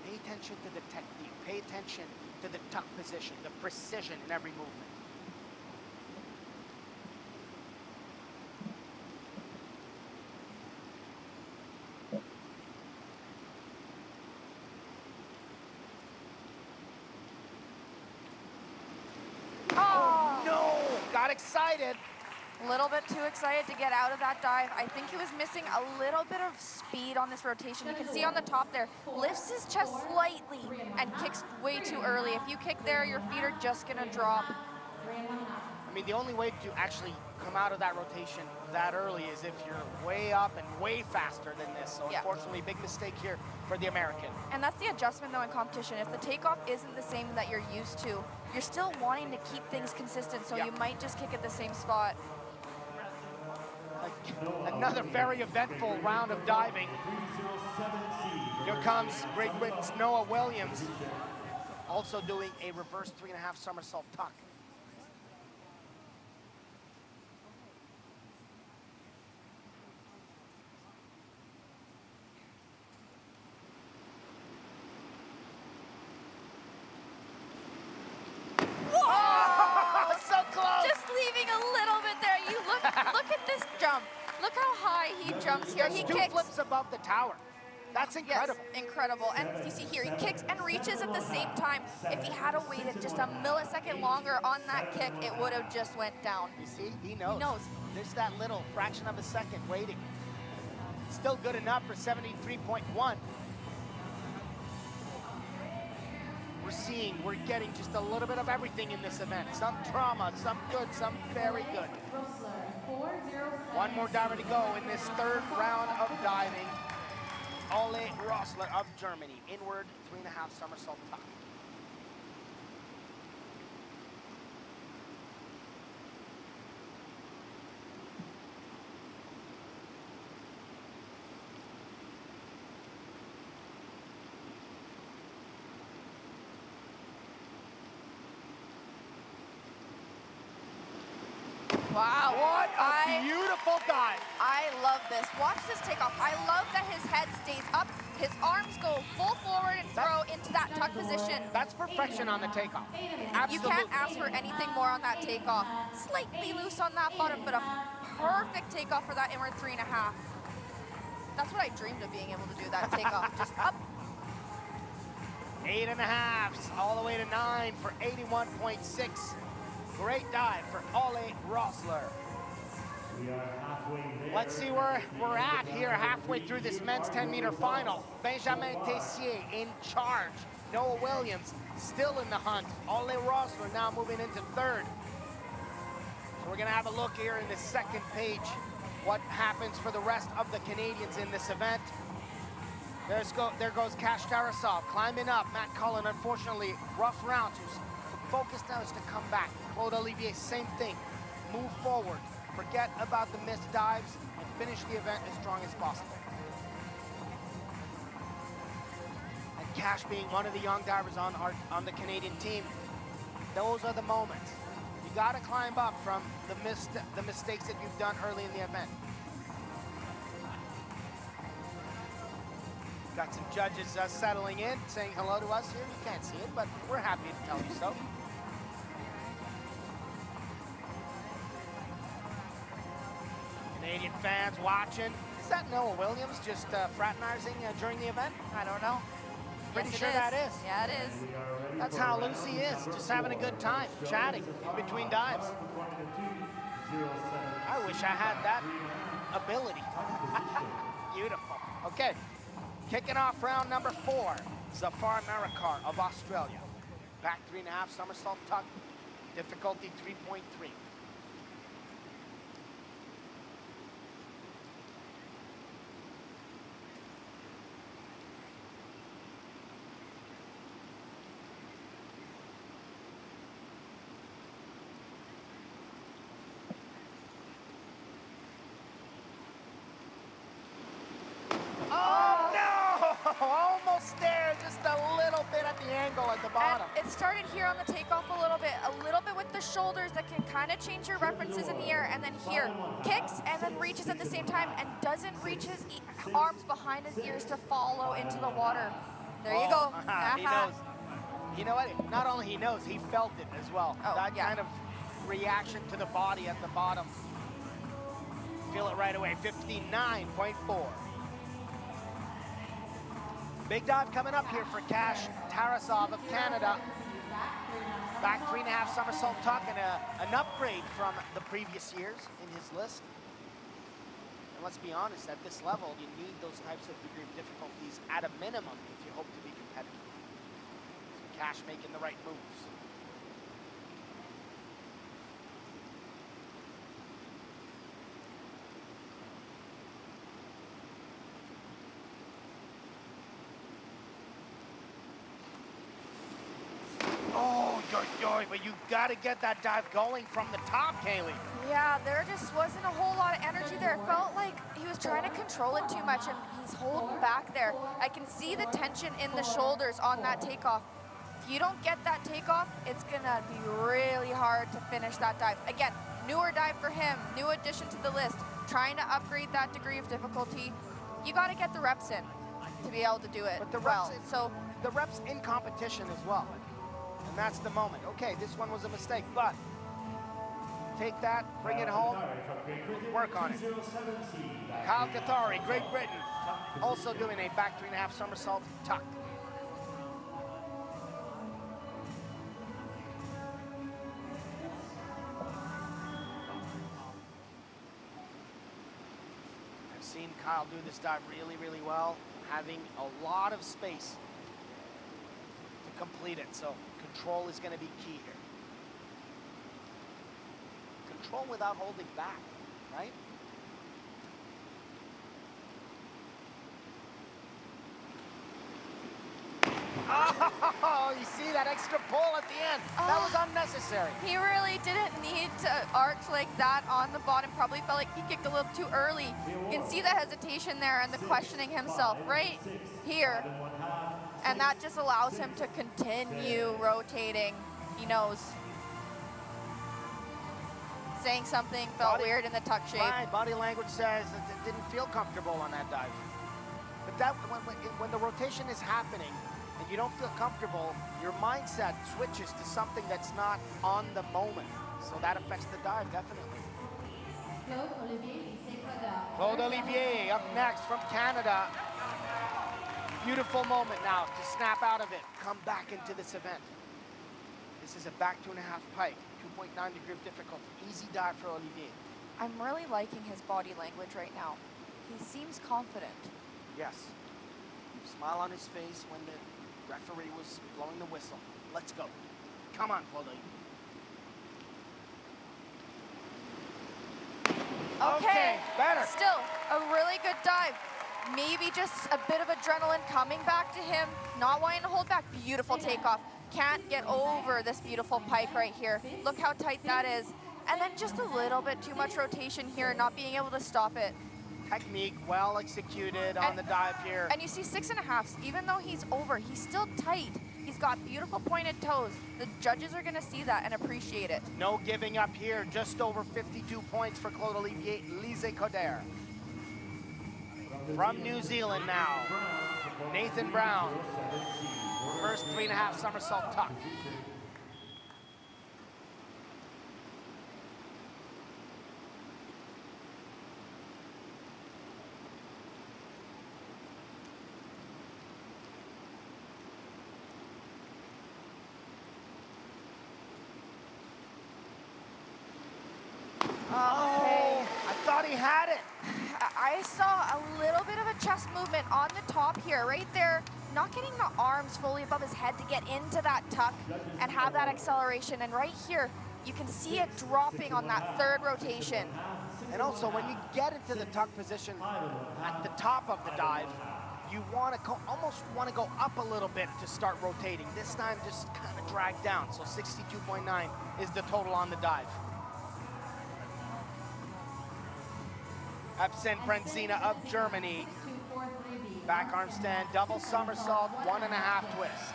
Pay attention to the technique. Pay attention to the tuck position, the precision in every movement. Oh no! Got excited. A little bit too excited to get out of that dive. I think he was missing a little bit of speed on this rotation. You can see on the top there, lifts his chest slightly and kicks way too early. If you kick there, your feet are just gonna drop. I mean, the only way to actually come out of that rotation that early is if you're way up and way faster than this. So unfortunately, big mistake here for the American. And that's the adjustment though in competition. If the takeoff isn't the same that you're used to, you're still wanting to keep things consistent, so you might just kick at the same spot. Another very eventful round of diving. Here comes Great Britain's Noah Williams, also doing a reverse 3.5 somersault tuck. Whoa! So close! Just leaving a little bit there. You look at this jump. Look how high he jumps here. He two kicks. Flips above the tower. That's incredible. Yes, incredible. And you see here, he kicks and reaches at the same time. If he had waited just a millisecond longer on that kick, it would have just went down. You see, he knows. He knows. There's that little fraction of a second waiting. Still good enough for 73.1. We're getting just a little bit of everything in this event. Some drama, some good, some very good. One more diver to go in this third round of diving. Ole Rossler of Germany, inward 3.5 somersault tuck. Wow. What a beautiful dive. I love this. Watch this takeoff. I love that his head stays up. His arms go full forward and throw into that tuck position. That's perfection on the takeoff. Absolutely. You can't ask for anything more on that takeoff. Slightly loose on that bottom, but a perfect takeoff for that inward 3.5. That's what I dreamed of, being able to do that takeoff. Just up. 8.5s, all the way to 9 for 81.6. Great dive for Ole Rossler. Let's see where we're at here halfway through this men's 10-meter final. Benjamin Tessier in charge. Noah Williams still in the hunt. Ole Rossler now moving into third. So we're gonna have a look here in the second page what happens for the rest of the Canadians in this event. There goes Kash Tarasov climbing up. Matt Cullen, unfortunately, rough round. Who's focused now is to come back. Claude Olivier, same thing. move forward, forget about the missed dives, and finish the event as strong as possible. And Cash being one of the young divers on the Canadian team, those are the moments. You got to climb up from the mistakes that you've done early in the event. Got some judges settling in, saying hello to us here. You can't see it, but we're happy to tell you so. Canadian fans watching. Is that Noah Williams just fraternizing during the event? I don't know. Pretty Yes, sure it that is. Yeah, it is. That's how Lucy is, just having a good time, chatting in between dives. I wish I had that ability. Beautiful. Okay, kicking off round number 4, Zafar Marakar of Australia. Back 3.5 somersault tuck, difficulty 3.3. Almost there, just a little bit at the angle at the bottom. And it started here on the takeoff a little bit with the shoulders that can kind of change your references in the air, and then here, kicks and then reaches at the same time and doesn't reach his arms behind his ears to follow into the water. There you go. He knows. You know what? Not only he knows, he felt it as well. Oh, that yeah. kind of reaction to the body at the bottom. Feel it right away, 59.4. Big dive coming up here for Cash Tarasov of Canada. Back 3.5 somersault tuck and an upgrade from the previous years in his list. And let's be honest, at this level, you need those types of degree of difficulties at a minimum if you hope to be competitive. So Cash making the right moves. But you got to get that dive going from the top, Kaylee. Yeah, there just wasn't a whole lot of energy there. It felt like he was trying to control it too much, and he's holding back there. I can see the tension in the shoulders on that takeoff. If you don't get that takeoff, it's gonna be really hard to finish that dive. Again, newer dive for him, new addition to the list, trying to upgrade that degree of difficulty. You got to get the reps in to be able to do it but the well. The reps in competition as well. And that's the moment. Okay, this one was a mistake, but take that, bring it home, work on it. Kyle Cathari, Great Britain, also doing a back 3.5 somersault tuck. I've seen Kyle do this dive really, really well, having a lot of space to complete it, so control is going to be key here. Control without holding back, right? Oh, you see that extra pull at the end? That was unnecessary. He really didn't need to arch like that on the bottom. Probably felt like he kicked a little too early. You can see the hesitation there and the questioning himself right here. And that just allows him to continue rotating. He knows. Saying something felt weird in the tuck shape. Right, body language says that it didn't feel comfortable on that dive. But that when the rotation is happening and you don't feel comfortable, your mindset switches to something that's not on the moment. So that affects the dive, definitely. Claude Olivier up next from Canada. Beautiful moment now to snap out of it, come back into this event. This is a back 2.5 pike, 2.9 degree of difficulty. Easy dive for Olivier. I'm really liking his body language right now. He seems confident. Yes. Smile on his face when the referee was blowing the whistle. Let's go. Come on, Claude. Okay, better. Still, a really good dive. Maybe just a bit of adrenaline coming back to him, not wanting to hold back. Beautiful takeoff. Can't get over this beautiful pike right here. Look how tight that is. And then just a little bit too much rotation here, not being able to stop it. Technique well executed on the dive here. And you see 6.5s, even though he's over, he's still tight. He's got beautiful pointed toes. The judges are gonna see that and appreciate it. No giving up here, just over 52 points for Claude Olivier Lise-Coderre. From New Zealand now, Nathan Brown. First 3.5 somersault tuck. Okay. I thought he had it. I saw a little bit of a chest movement on the top here, right there. Not getting the arms fully above his head to get into that tuck and have that acceleration. And right here, you can see it dropping on that third rotation. And also, when you get into the tuck position at the top of the dive, you want to almost want to go up a little bit to start rotating. This time, just kind of drag down. So 62.9 is the total on the dive. Absen Prenzina of Germany. Back arm stand, double somersault, 1.5 twist.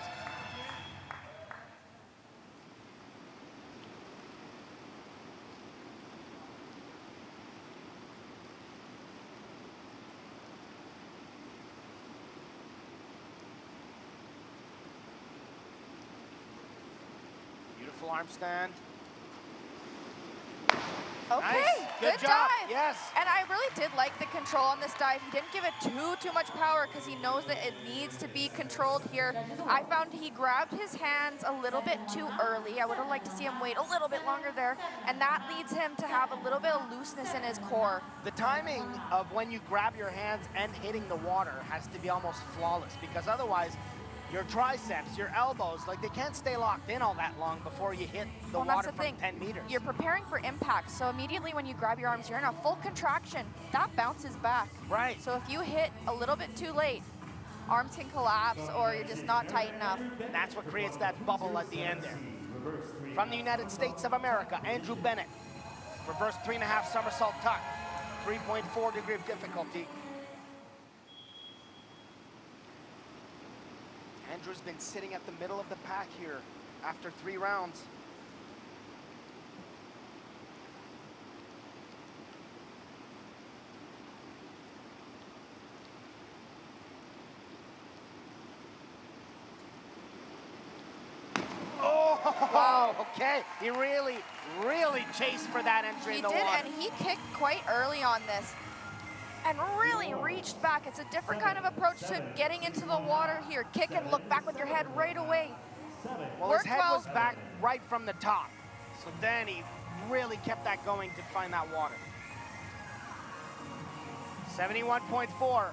Beautiful arm stand. Okay, Nice. good job. dive. Yes. And I really did like the control on this dive. He didn't give it too much power because he knows that it needs to be controlled here. I found he grabbed his hands a little bit too early. I would have liked to see him wait a little bit longer there, and that leads him to have a little bit of looseness in his core. The timing of when you grab your hands and hitting the water has to be almost flawless, because otherwise your triceps, your elbows, like they can't stay locked in all that long before you hit the water from 10 meters. You're preparing for impact, so immediately when you grab your arms, you're in a full contraction. That bounces back. Right. So if you hit a little bit too late, arms can collapse or you're just not tight enough. That's what creates that bubble at the end there. From the United States of America, Andrew Bennett. Reverse 3.5 somersault tuck, 3.4 degree of difficulty. Andrew's been sitting at the middle of the pack here after 3 rounds. Oh, wow. Okay. He really chased for that entry in the water. He did, and he kicked quite early on this and really reached back. It's a different kind of approach to getting into the water here. Kick and look back with your head right away. Well, his head was back right from the top. So then he really kept that going to find that water. 71.4.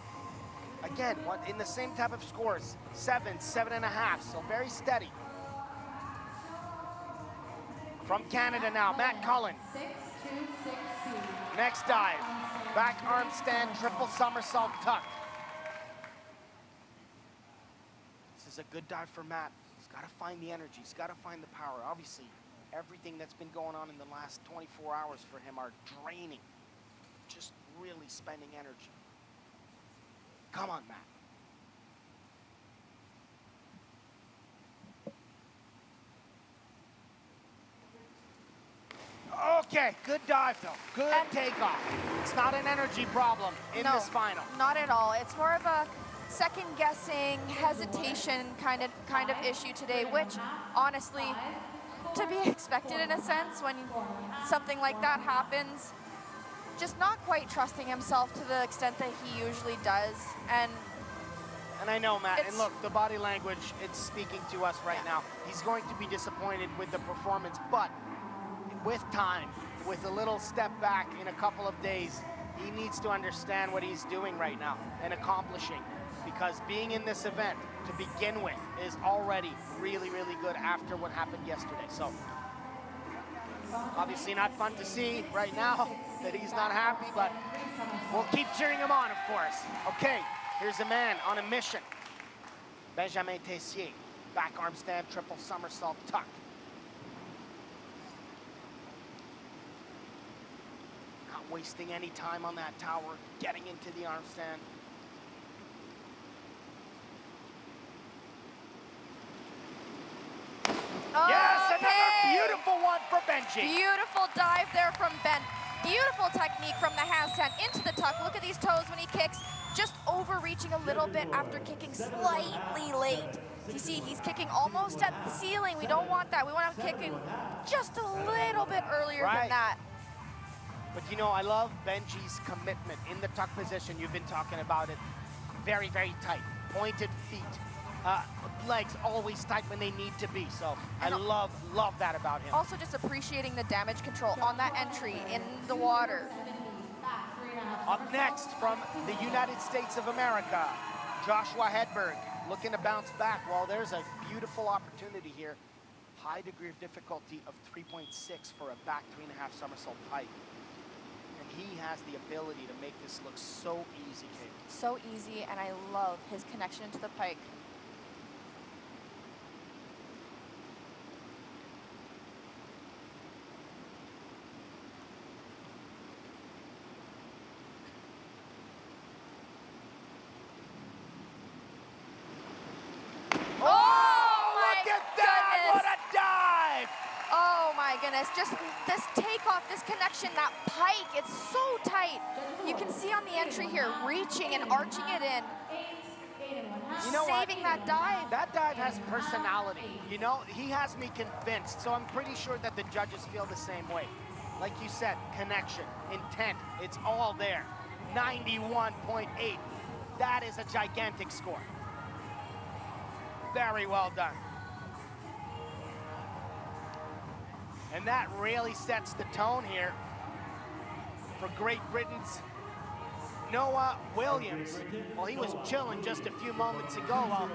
Again, in the same type of scores. 7, 7.5, so very steady. From Canada now, Matt Cullen. Next dive. Back arm stand, triple somersault tuck. This is a good dive for Matt. He's got to find the energy. He's got to find the power. Obviously, everything that's been going on in the last 24 hours for him are draining. Just really spending energy. Come on, Matt. Okay, good dive though. Good takeoff. It's not an energy problem in this final. Not at all. It's more of a second guessing, hesitation kind of issue today, which honestly, to be expected in a sense when something like that happens. Just not quite trusting himself to the extent that he usually does. And I know, Matt, and look, the body language, it's speaking to us right now. He's going to be disappointed with the performance, but with time, with a little step back in a couple of days, he needs to understand what he's doing right now and accomplishing, because being in this event to begin with is already really good after what happened yesterday. So obviously not fun to see right now that he's not happy, but we'll keep cheering him on, of course. Okay, here's a man on a mission. Benjamin Tessier, back arm stand, triple somersault tuck. wasting any time on that tower, getting into the arm stand. Yes, another beautiful one for Benji. Beautiful dive there from Ben. Beautiful technique from the handstand into the tuck. Look at these toes when he kicks, just overreaching a little bit after kicking slightly late. You see, he's kicking almost at the ceiling. We don't want that. We want him kicking just a little bit earlier than that. But you know, I love Benji's commitment in the tuck position. You've been talking about it. Very, very tight, pointed feet. Legs always tight when they need to be. So I love that about him. Also just appreciating the damage control on that entry in the water. Up next from the United States of America, Joshua Hedberg looking to bounce back. Well, there's a beautiful opportunity here. High degree of difficulty of 3.6 for a back 3.5 somersault pike. And he has the ability to make this look so easy, Kate. So easy, and I love his connection to the pike. Just this takeoff, this connection, that pike, it's so tight. You can see on the entry here, reaching and arching it in. You know saving that dive. That dive has personality. You know, he has me convinced. So I'm pretty sure that the judges feel the same way. Like you said, connection, intent, it's all there. 91.8. That is a gigantic score. Very well done. And that really sets the tone here for Great Britain's Noah Williams. Well, he was chilling just a few moments ago. Well,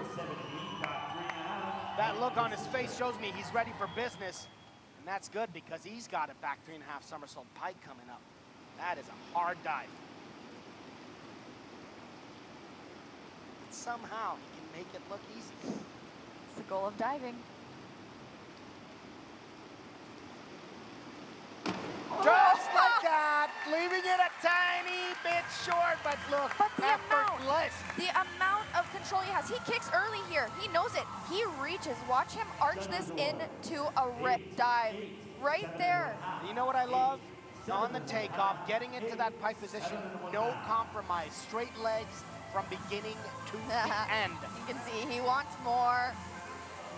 that look on his face shows me he's ready for business. And that's good because he's got a back 3.5 somersault pike coming up. That is a hard dive. But somehow he can make it look easy. It's the goal of diving. Just like that, leaving it a tiny bit short, but look, effortless. The amount of control he has. He kicks early here. He knows it. He reaches. Watch him arch this into a rip dive. Right there. You know what I love? On the takeoff, getting into that pike position, no compromise. Straight legs from beginning to the end. You can see he wants more.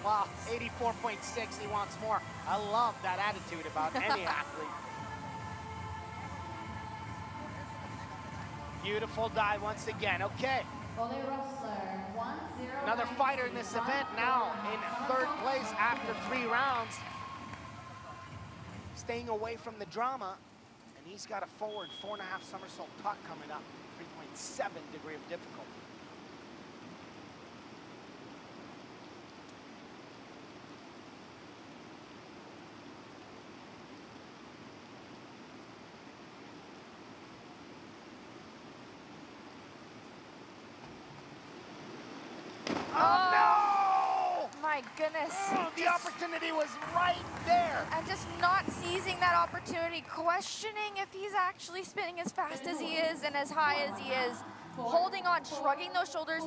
Wow, 84.6, he wants more. I love that attitude about any athlete. Beautiful dive once again. Okay. Another fighter in this event now in third place after 3 rounds. Staying away from the drama. And he's got a forward 4.5 somersault puck coming up. 3.7 degree of difficulty. My goodness. The opportunity was right there. And just not seizing that opportunity, questioning if he's actually spinning as fast as he is and as high as he is. Holding on, shrugging those shoulders,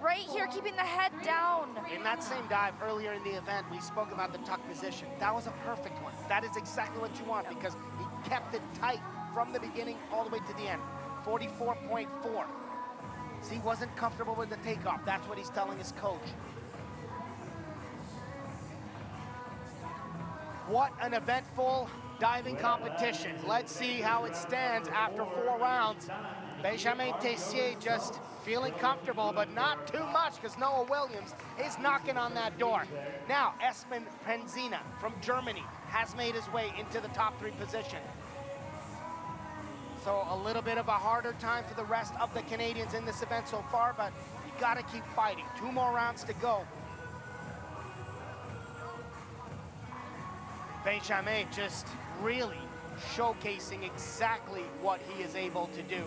right here, keeping the head down. In that same dive earlier in the event, we spoke about the tuck position. That was a perfect one. That is exactly what you want because he kept it tight from the beginning all the way to the end. 44.4. See, he wasn't comfortable with the takeoff. That's what he's telling his coach. What an eventful diving competition. Let's see how it stands after 4 rounds. Benjamin Tessier just feeling comfortable, but not too much because Noah Williams is knocking on that door. Now, Espen Penzina from Germany has made his way into the top 3 position. So a little bit of a harder time for the rest of the Canadians in this event so far, but you gotta keep fighting. 2 more rounds to go. Benjamin just really showcasing exactly what he is able to do.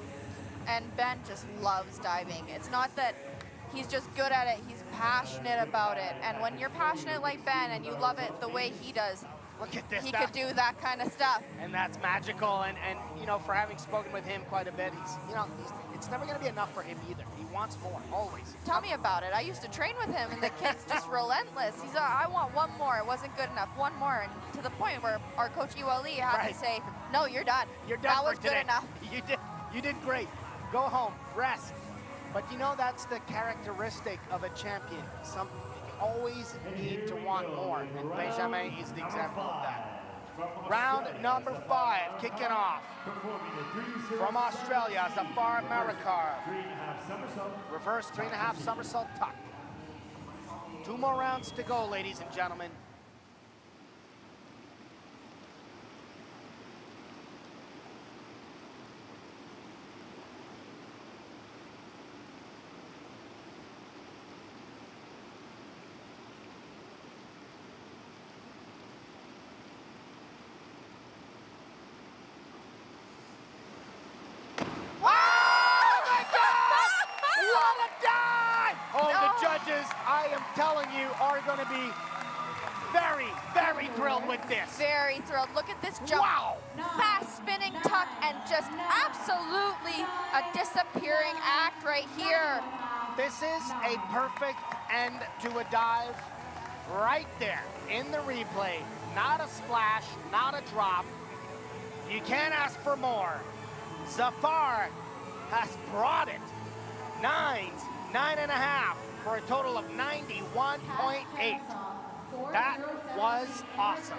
And Ben just loves diving. It's not that he's just good at it, he's passionate about it. And when you're passionate like Ben and you love it the way he does, Look at this. he could do that kind of stuff. And that's magical. And you know, for having spoken with him quite a bit, it's never going to be enough for him either. He wants more, always. Tell me about it. I used to train with him, and the kid's just relentless. He's I want one more. It wasn't good enough. One more. And to the point where our coach ULE had to say, no, you're done. You're done that for was today. Good enough. You did great. Go home, rest. But you know, that's the characteristic of a champion. You always need to want more, and Benjamin is the example of that. Round number 5, kicking off. From Australia, Zafar Marikar. Reverse 3.5 somersault tuck. 2 more rounds to go, ladies and gentlemen. I am telling you, are going to be very, very thrilled with this. Very thrilled. Look at this jump. Wow. Fast spinning tuck and just absolutely a disappearing act right here. This is a perfect end to a dive right there in the replay. Not a splash, not a drop. You can't ask for more. Zafar has brought it. 9.5. For a total of 91.8. That was awesome.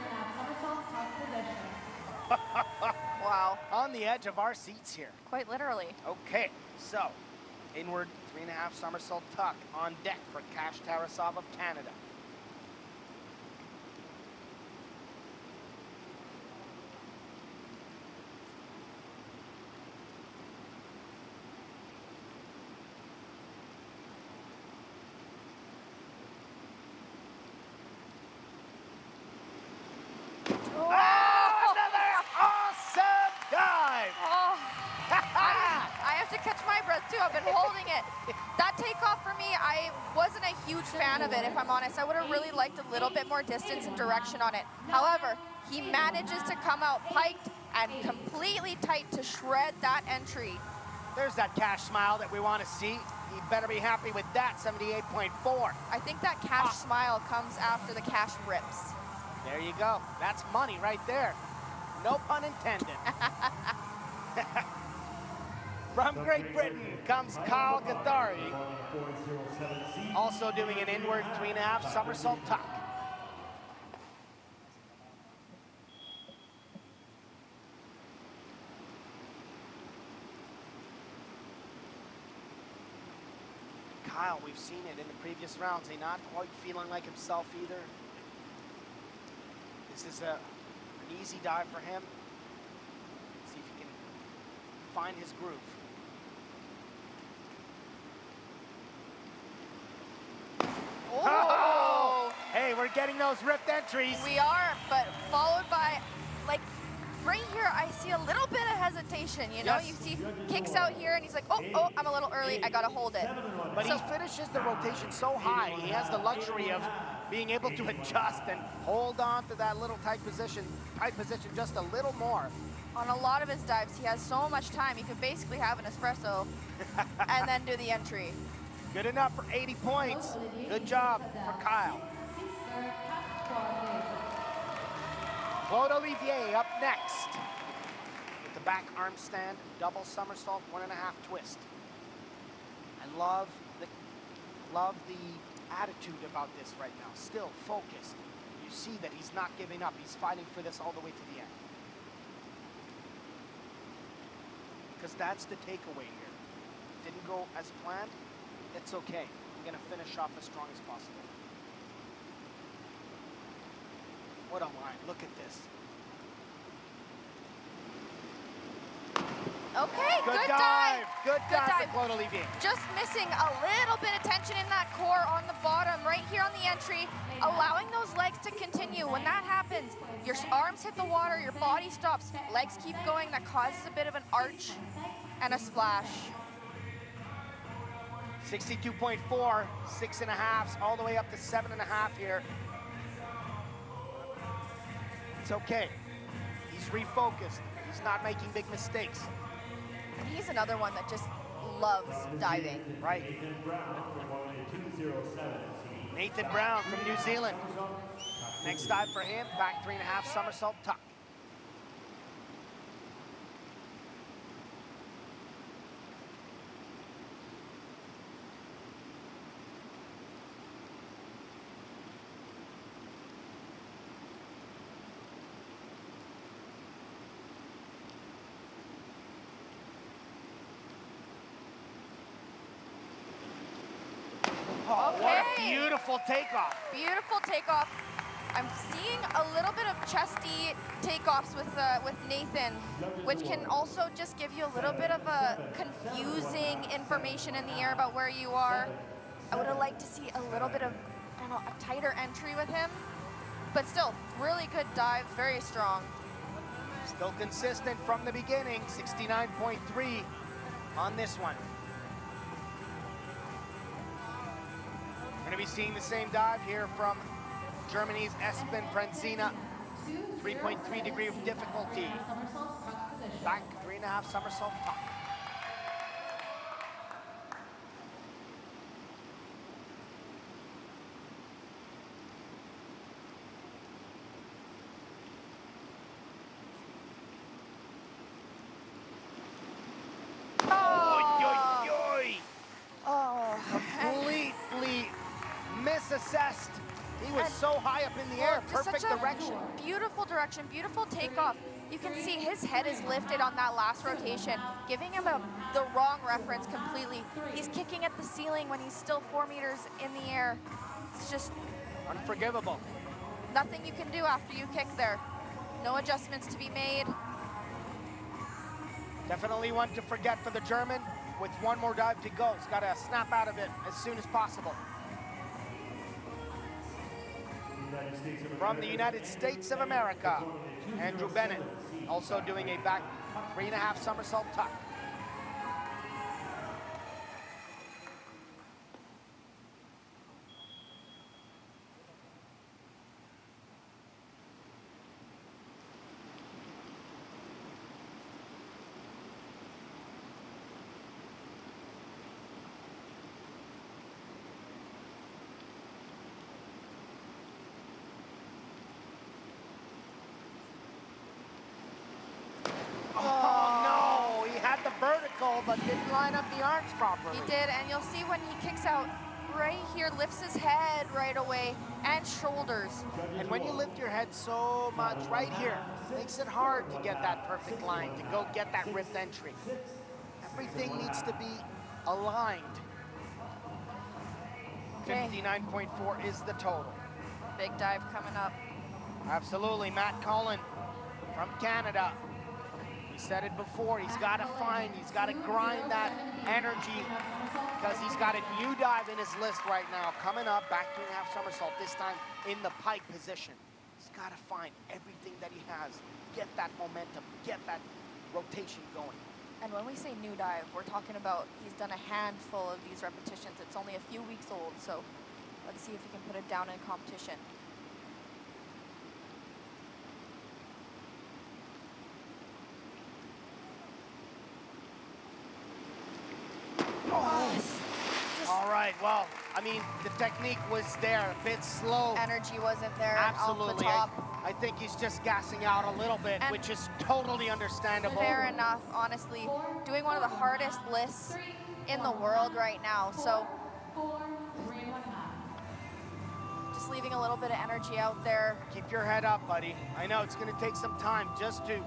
Wow. On the edge of our seats here. Quite literally. Okay, so inward 3.5 somersault tuck on deck for Kash Tarasov of Canada. I've been holding it. That takeoff for me, I wasn't a huge fan of it, if I'm honest. I would have really liked a little bit more distance and direction on it. However, he manages to come out piked and completely tight to shred that entry. There's that Kash smile that we want to see. He better be happy with that, 78.4. I think that Kash smile comes after the Kash rips. There you go. That's money right there. No pun intended. From Great Britain comes Kyle Gathari, also doing an inward 3.5 somersault tuck. Kyle, we've seen it in the previous rounds. He's not quite feeling like himself either. This is an easy dive for him. See if he can find his groove. Oh! Hey, we're getting those ripped entries. We are, but followed by, like, right here, I see a little bit of hesitation, you know? Yes. You see kicks out here, and he's like, oh, I'm a little early. I got to hold it. But he finishes the rotation so high, he has the luxury of being able to adjust and hold on to that little tight position just a little more. On a lot of his dives, he has so much time. He could basically have an espresso and then do the entry. Good enough for 80 points. Good job for Kyle. Claude Olivier up next. With the back arm stand, double somersault, 1.5 twist. I love the attitude about this right now. Still focused. You see that he's not giving up. He's fighting for this all the way to the end. Because that's the takeaway here. Didn't go as planned. It's okay. I'm going to finish off as strong as possible. What a line. Look at this. Okay, good dive. Good dive dive. for Claude Olivier. Just missing a little bit of tension in that core on the bottom, right here on the entry, allowing those legs to continue. When that happens, your arms hit the water, your body stops, legs keep going. That causes a bit of an arch and a splash. 62.4, 6.5s, all the way up to 7.5 here. It's okay. He's refocused. He's not making big mistakes. And he's another one that just loves diving. Right. Nathan Brown from New Zealand. Next dive for him, back 3.5 somersault tuck. Oh, what a beautiful takeoff. Beautiful takeoff. I'm seeing a little bit of chesty takeoffs with Nathan, which can also just give you a little bit of a confusing information in the air about where you are. I would have liked to see a little bit of, I don't know, a tighter entry with him. But still, really good dive, very strong. Still consistent from the beginning, 69.3 on this one. We're going to be seeing the same dive here from Germany's Espen Prenzina. 3.3 degree of difficulty. Back 3.5 somersault tuck. Completely misassessed. He was so high up in the air, perfect direction. Beautiful direction, beautiful takeoff. You can see his head is lifted on that last rotation, giving him the wrong reference completely. He's kicking at the ceiling when he's still 4 meters in the air. It's just unforgivable. Nothing you can do after you kick there. No adjustments to be made. Definitely one to forget for the German with one more dive to go. He's got to snap out of it as soon as possible. From the United States of America, Andrew Bennett, also doing a back 3.5 somersault tuck. Vertical, but didn't line up the arms properly. He did, and you'll see when he kicks out right here, lifts his head right away, and shoulders. And when you lift your head so much right here, makes it hard to get that perfect line, to go get that ripped entry. Everything needs to be aligned. 59.4 is the total. Big dive coming up. Absolutely, Matt Cullen from Canada. We said it before, he's got to grind that energy because he's got a new dive in his list right now. Coming up, back 2.5 somersault, this time in the pike position. He's got to find everything that he has, get that momentum, get that rotation going. And when we say new dive, we're talking about he's done a handful of these repetitions. It's only a few weeks old, so let's see if he can put it down in competition. All right, well, I mean, the technique was there, a bit slow. Energy wasn't there. Absolutely. Off the top. I think he's just gassing out a little bit, which is totally understandable. Fair enough, honestly. Doing one of the hardest lists in the world right now, so just leaving a little bit of energy out there. Keep your head up, buddy. I know it's going to take some time just to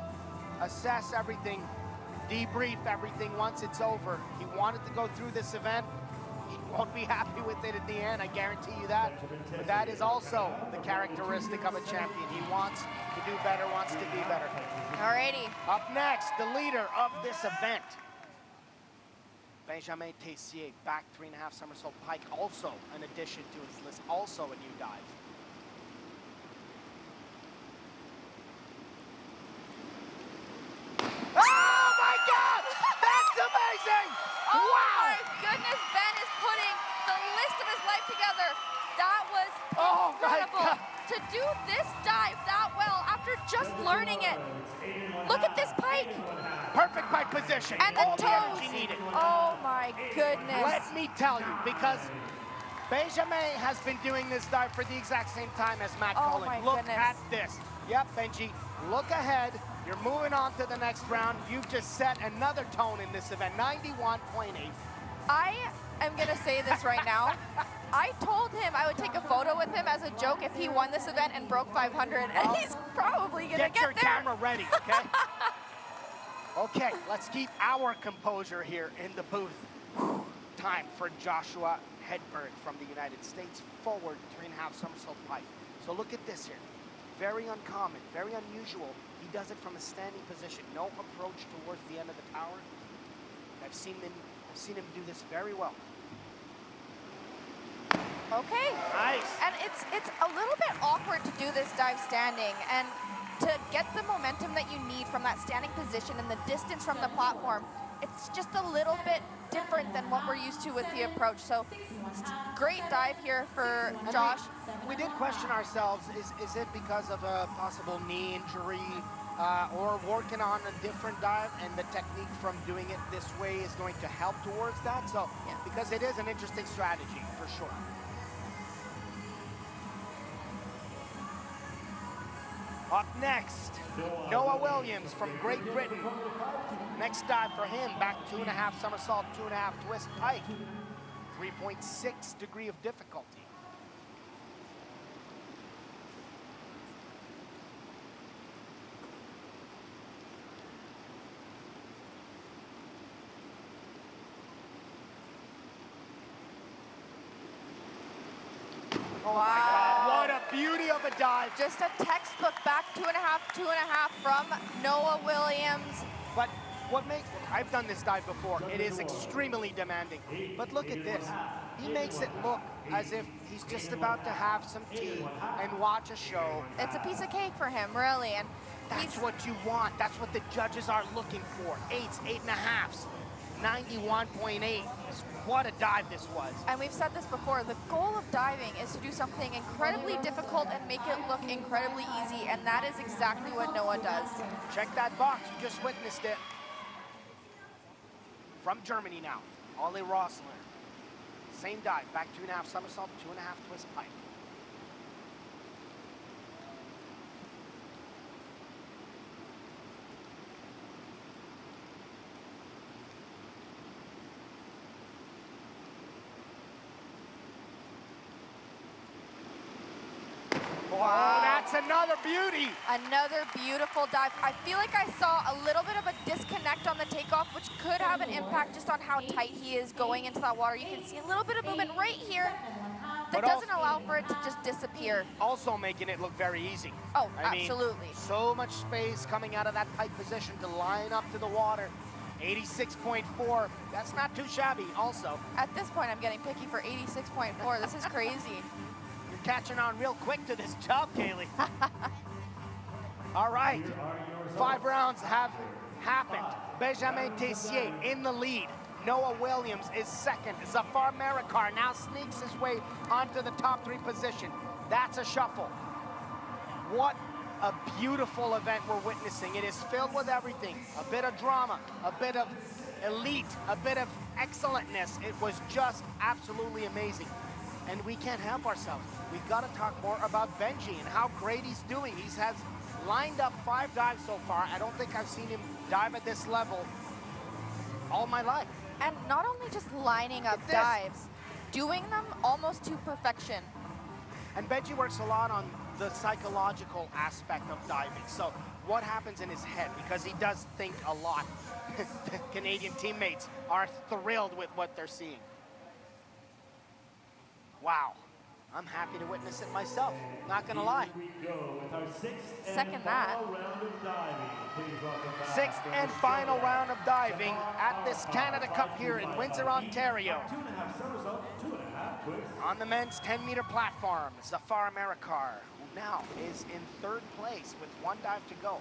assess everything, debrief everything once it's over. He wanted to go through this event. He won't be happy with it at the end, I guarantee you that. But that is also the characteristic of a champion. He wants to do better, wants to be better. Alrighty. Up next, the leader of this event, Benjamin Tessier, back 3.5 somersault pike, also an addition to his list, also a new dive. Oh my God! That's amazing! Oh wow! My goodness, Ben is putting the list of his life together. That was incredible. To to do this dive that well after just learning it. Look at this pike. Perfect pike position. And the all toes. the energy needed. Oh my goodness. Let me tell you, because Benjamin has been doing this dive for the exact same time as Matt Oh Cullen. my Look goodness. at this. Yep, Benji, look ahead. You're moving on to the next round. You've just set another tone in this event, 91.8. I am gonna say this right now. I told him I would take a photo with him as a joke if he won this event and broke 500, and he's probably gonna Get your there. camera ready, okay? Okay, let's keep our composure here in the booth. Time for Joshua Hedberg from the United States. Forward 3.5 somersault pike. So look at this here. Very uncommon, very unusual. He does it from a standing position. No approach towards the end of the tower. I've seen him do this very well. Okay. Nice. And it's a little bit awkward to do this dive standing, and to get the momentum that you need from that standing position and the distance from the platform, it's just a little bit different than what we're used to with the approach. So great dive here for Josh. We did question ourselves, is it because of a possible knee injury or working on a different dive, and the technique from doing it this way is going to help towards that? So, Yeah. because it is an interesting strategy for sure. Up next, Noah Williams from Great Britain. Next dive for him, back 2.5 somersault, 2.5 twist pike. 3.6 degree of difficulty. Oh my God, what a beauty of a dive. Just a textbook back 2.5 from Noah Williams. But what makes, I've done this dive before, it is extremely demanding. But look at this, he makes it look as if he's just about to have some tea and watch a show. It's a piece of cake for him, really. And That's what you want, that's what the judges are looking for. 8s, 8.5s, 91.8. What a dive this was. And we've said this before, the goal of diving is to do something incredibly difficult and make it look incredibly easy, and that is exactly what Noah does. Check that box, you just witnessed it. From Germany now, Ole Rossler. Same dive, back 2.5 somersault, 2.5 twist pike. Wow, that's another beauty. Another beautiful dive. I feel like I saw a little bit of a disconnect on the takeoff, which could have an impact just on how tight he is going into that water. You can see a little bit of movement right here that doesn't allow for it to just disappear. Also making it look very easy. Oh, I mean, absolutely. so much space coming out of that pike position to line up to the water. 86.4, that's not too shabby also. At this point, I'm getting picky for 86.4. This is crazy. Catching on real quick to this job, Kaylee. All right, 5 rounds have happened. Benjamin Tessier in the lead. Noah Williams is second. Zafar Marikar now sneaks his way onto the top 3 position. That's a shuffle. What a beautiful event we're witnessing. It is filled with everything. A bit of drama, a bit of elite, a bit of excellentness. It was just absolutely amazing. And we can't help ourselves. We've got to talk more about Benji and how great he's doing. He has lined up 5 dives so far. I don't think I've seen him dive at this level all my life. And not only just lining up dives, doing them almost to perfection. And Benji works a lot on the psychological aspect of diving. So what happens in his head? Because he does think a lot. The Canadian teammates are thrilled with what they're seeing. Wow, I'm happy to witness it myself, not gonna lie. Second that. 6th and final round of diving at this Canada Cup here in Windsor, Ontario. On the men's 10-meter platform, Zafar Marikar, who now is in 3rd place with 1 dive to go.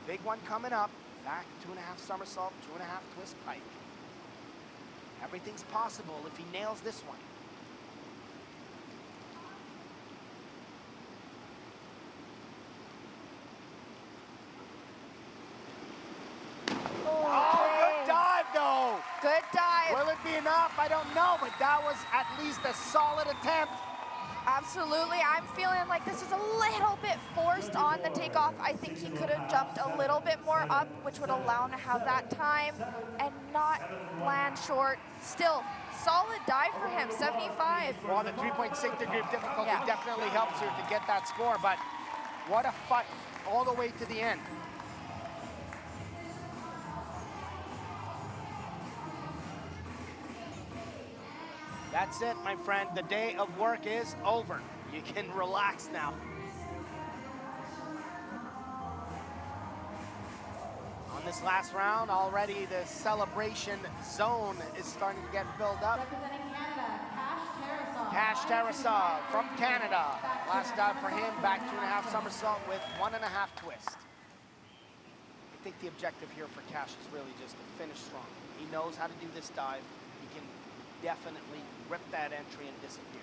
Big one coming up, back 2.5 somersault, 2.5 twist pike. Everything's possible if he nails this one. don't know, but that was at least a solid attempt. Absolutely. I'm feeling like this is a little bit forced on the takeoff. I think he could have jumped a little bit more up, which would allow him to have that time and not land short. Still, solid dive for him, 75. Well, the 3.6 degree of difficulty definitely helps you to get that score, but what a fight all the way to the end. That's it, my friend. The day of work is over. You can relax now. On this last round, already the celebration zone is starting to get filled up. Representing Canada, Cash Tarasov from Canada. Last dive for him, back 2.5 somersault with 1.5 twist. I think the objective here for Cash is really just to finish strong. He knows how to do this dive. He can definitely rip that entry and disappear.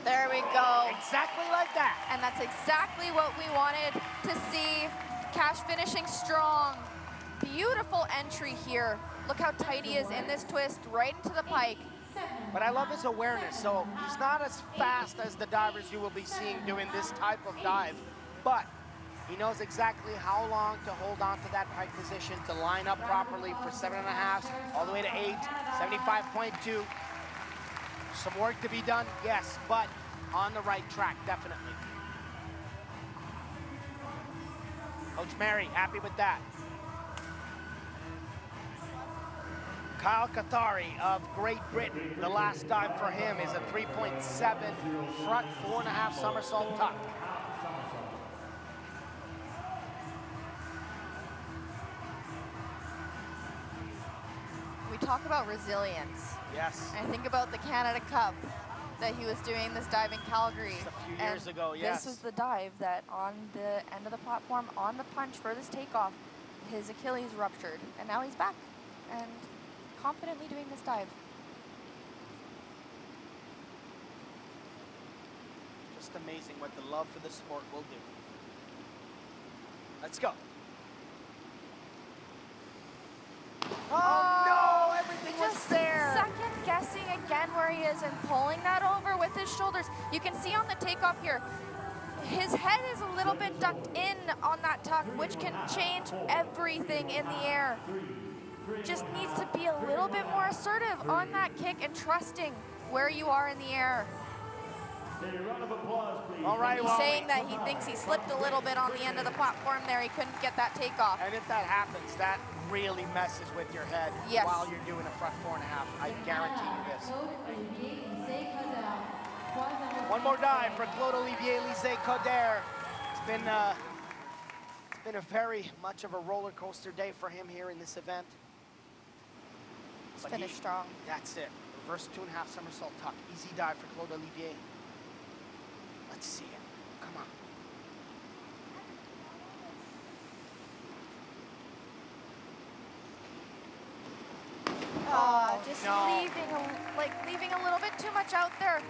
There we go. Exactly like that. And that's exactly what we wanted to see. Cash finishing strong. Beautiful entry here. Look how tight he is in this twist, right into the pike. But I love his awareness. So he's not as fast as the divers you will be seeing doing this type of dive, but he knows exactly how long to hold on to that pike position, to line up properly for 7.5s, all the way to 8, 75.2. Some work to be done, yes, but on the right track, definitely. Coach Mary, happy with that. Kyle Katari of Great Britain, the last dive for him is a 3.7 front 4.5 somersault tuck. We talk about resilience. Yes. I think about the Canada Cup that he was doing this dive in Calgary. Just a few years ago, yes. This was the dive that on the end of the platform, on the punch for this takeoff, his Achilles ruptured. And now he's back and confidently doing this dive. Just amazing what the love for the sport will do. Let's go. Oh no, everything was Just there. second guessing again where he is and pulling that over with his shoulders. You can see on the takeoff here, his head is a little bit ducked in on that tuck, which can change everything in the air. Just needs to be a little bit more assertive on that kick and trusting where you are in the air. All right, He's saying that he thinks he slipped a little bit on the end of the platform there. He couldn't get that takeoff. And if that happens, that really messes with your head Yes. while you're doing a front 4.5. I guarantee you this. One more dive for Claude Olivier Lisée-Coder. It's been a very much of a roller coaster day for him here in this event. He's finished strong. That's it. Reverse 2.5 somersault tuck. Easy dive for Claude Olivier. Let's see it. Come on. Just no. leaving a little bit too much out there.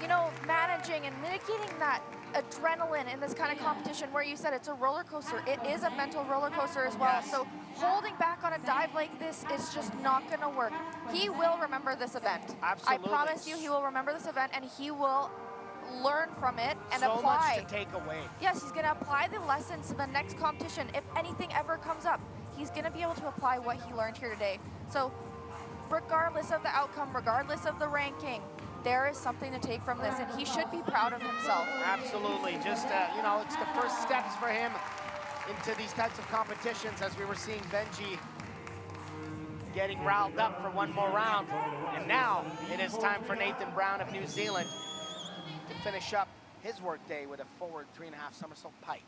You know, managing and mitigating that adrenaline in this kind of competition where you said it's a roller coaster. It is a mental roller coaster as well. Yes. So holding back on a dive like this is just not going to work. He will remember this event. Absolutely. I promise you he will remember this event and he will learn from it and so apply. much to take away. Yes, he's going to apply the lessons to the next competition. If anything ever comes up, he's going to be able to apply what he learned here today. So regardless of the outcome, regardless of the ranking, there is something to take from this, and he should be proud of himself. Absolutely. Just, you know, it's the first steps for him into these types of competitions, as we were seeing Benji getting riled up for one more round. And now it is time for Nathan Brown of New Zealand to finish up his workday with a forward 3.5 somersault pike.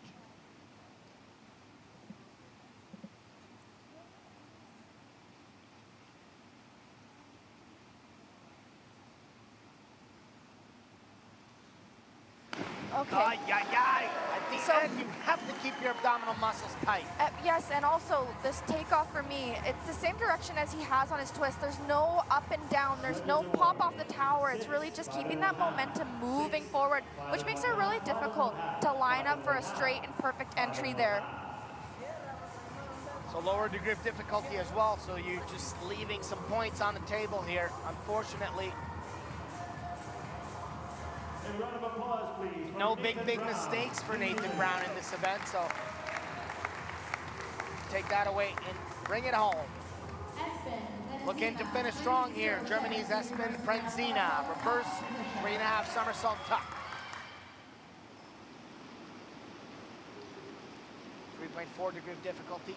Okay. I So, and you have to keep your abdominal muscles tight. Yes, and also this takeoff for me, it's the same direction as he has on his twist. There's no up and down, there's no pop off the tower. It's really just keeping that momentum moving forward, which makes it really difficult to line up for a straight and perfect entry there. So lower degree of difficulty as well, so you're just leaving some points on the table here, unfortunately. A round of applause, please. No big mistakes for Nathan Brown in this event, so take that away and bring it home. Looking to finish strong here. Germany's Espen Prenzina. Reverse 3.5 somersault tuck. 3.4 degree of difficulty.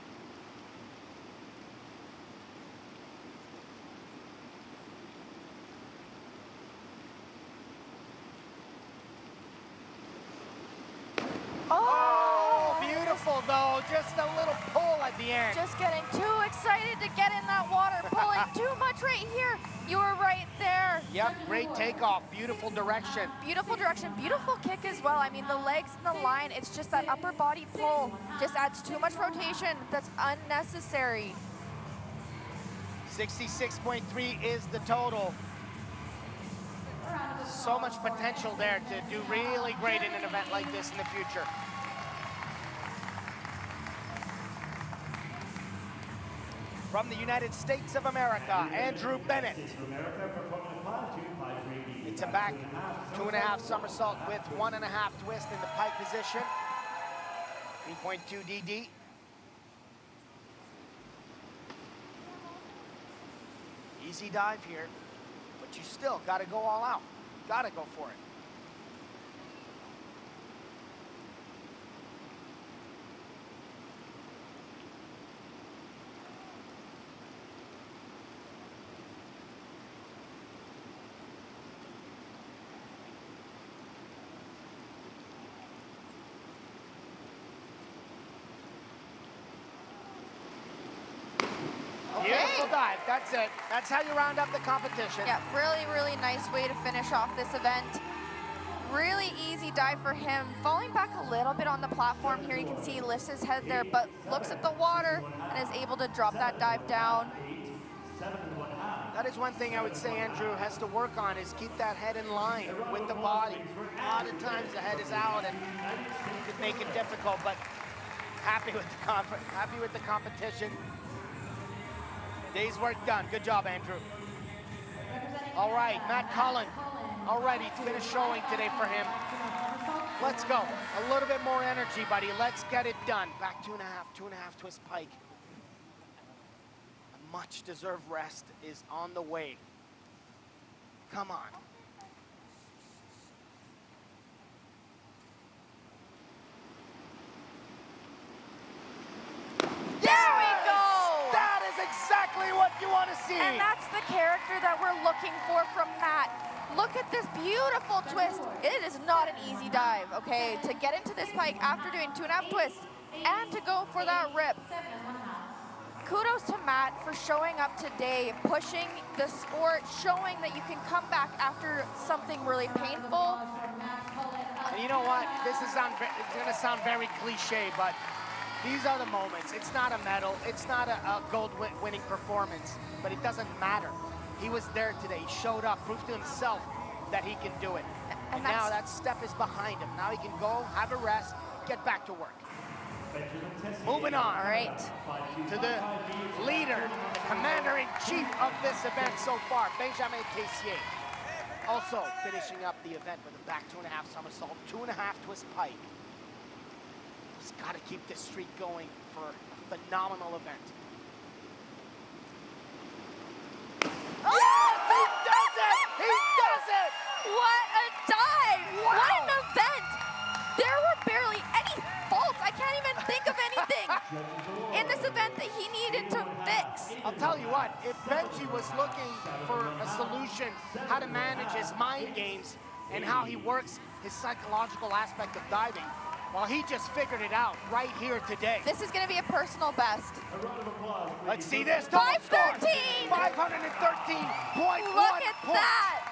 Oh, beautiful though. Just a little pull at the end. Just getting too excited to get in that water, pulling too much right here. You were right there. Yep, great takeoff. Beautiful direction. Beautiful direction, beautiful kick as well. I mean, the legs in the line, it's just that upper body pull just adds too much rotation. That's unnecessary. 66.3 is the total. So much potential there to do really great in an event like this in the future. From the United States of America, Andrew Bennett. It's a back 2.5 somersault with 1.5 twist in the pike position. 3.2 DD. Easy dive here, but you still gotta go all out. Gotta go for it. Beautiful dive, that's it. That's how you round up the competition. Yeah, really, really nice way to finish off this event. Really easy dive for him. Falling back a little bit on the platform here, you can see he lifts his head there, but looks at the water and is able to drop that dive down. That is one thing I would say Andrew has to work on, is keep that head in line with the body. A lot of times the head is out and it could make it difficult, but happy with the competition. Day's work done. Good job, Andrew. All right, Matt Cullen. Already, it's been a showing today for him. Let's go. A little bit more energy, buddy. Let's get it done. Back 2.5 twist pike. A much-deserved rest is on the way. Come on. There we go! That is exactly what you want to see. And that's the character that we're looking for from Matt. Look at this beautiful twist. It is not an easy dive, okay? To get into this pike after doing 2.5 twists and to go for that rip. Kudos to Matt for showing up today, pushing the sport, showing that you can come back after something really painful. And you know what? It's gonna sound very cliche, but these are the moments. It's not a medal. It's not a gold-winning performance, but it doesn't matter. He was there today. He showed up, proved to himself that he can do it. And now that step is behind him. Now he can go, have a rest, get back to work. Moving on. All right. To the leader, the commander-in-chief of this event so far, Benjamin Tessier. Also finishing up the event with a back 2.5 somersault, 2.5 twist pike. He's got to keep this streak going for a phenomenal event. Oh! Yes, he does it! He does it! What a dive! Wow. What an event! There were barely any faults. I can't even think of anything in this event that he needed to fix. I'll tell you what, if Benji was looking for a solution, how to manage his mind games and how he works his psychological aspect of diving, well, he just figured it out right here today. This is going to be a personal best. Let's see this. 513! 513.1 Look at points. that!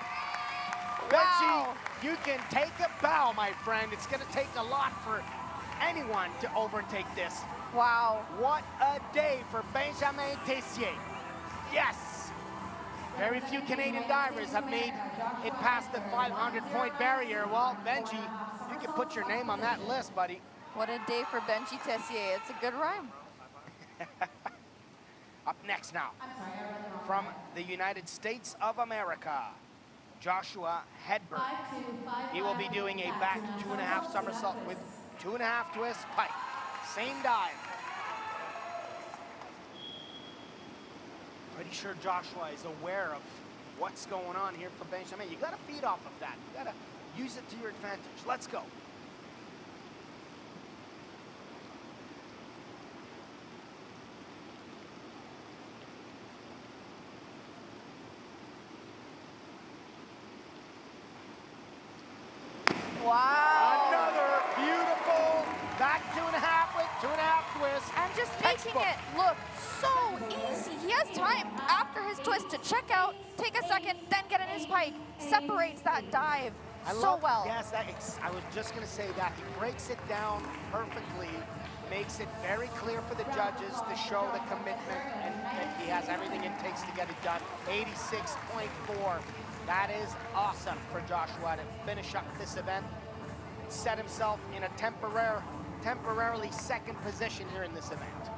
Benji, Wow. you can take a bow, my friend. It's going to take a lot for anyone to overtake this. Wow. What a day for Benjamin Tessier. Yes. Very few Canadian divers have made it past the 500-point barrier. Well, Benji, you can put your name on that list, buddy. What a day for Benji Tessier. It's a good rhyme. Up next now, from the United States of America, Joshua Hedberg. He will be doing a back 2.5 somersault with 2.5 twist pike. Same dive. Pretty sure Joshua is aware of what's going on here for Benjamin. You gotta feed off of that. You gotta use it to your advantage. Let's go. Wow. Another beautiful back 2.5 with 2.5 twist. And just making Textbook. it look so easy. He has time after his twist to check out, take a second, then get in his pike. Separates that dive well. Yes, I was just going to say that. He breaks it down perfectly, makes it very clear for the judges to show the commitment, and he has everything it takes to get it done. 86.4. That is awesome for Joshua to finish up this event. Set himself in a temporarily second position here in this event.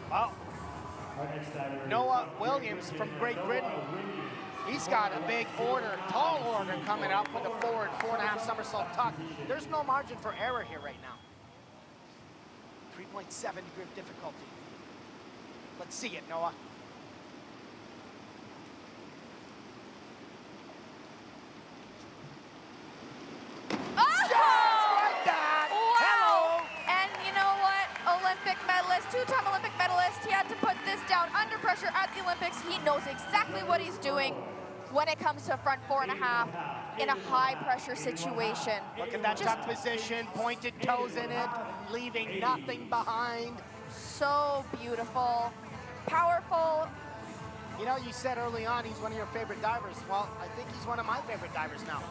Well, Noah Williams from Great Britain. He's got a big order, tall order coming up with a forward 4.5 somersault tuck. There's no margin for error here right now. 3.7 degree of difficulty. Let's see it, Noah. Two-time Olympic medalist. He had to put this down under pressure at the Olympics. He knows exactly what he's doing when it comes to front 4.5 in a high-pressure situation. Look at that tuck position, pointed toes in it, leaving nothing behind. So beautiful, powerful. You know, you said early on he's one of your favorite divers. Well, I think he's one of my favorite divers now.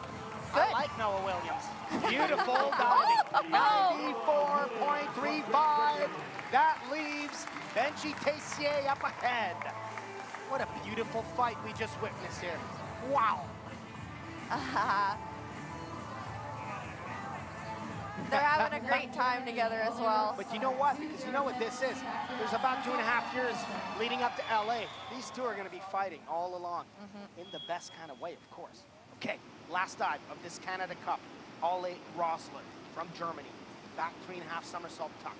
Good. I like Noah Williams. Beautiful diving. 94.35. That leaves Benji Tessier up ahead. What a beautiful fight we just witnessed here. Wow. They're having a great time together as well. But you know what? Because you know what this is. There's about 2.5 years leading up to LA. These two are going to be fighting all along in the best kind of way, of course. Okay, last dive of this Canada Cup. Ole Rosler from Germany. Back 3.5 somersault tuck.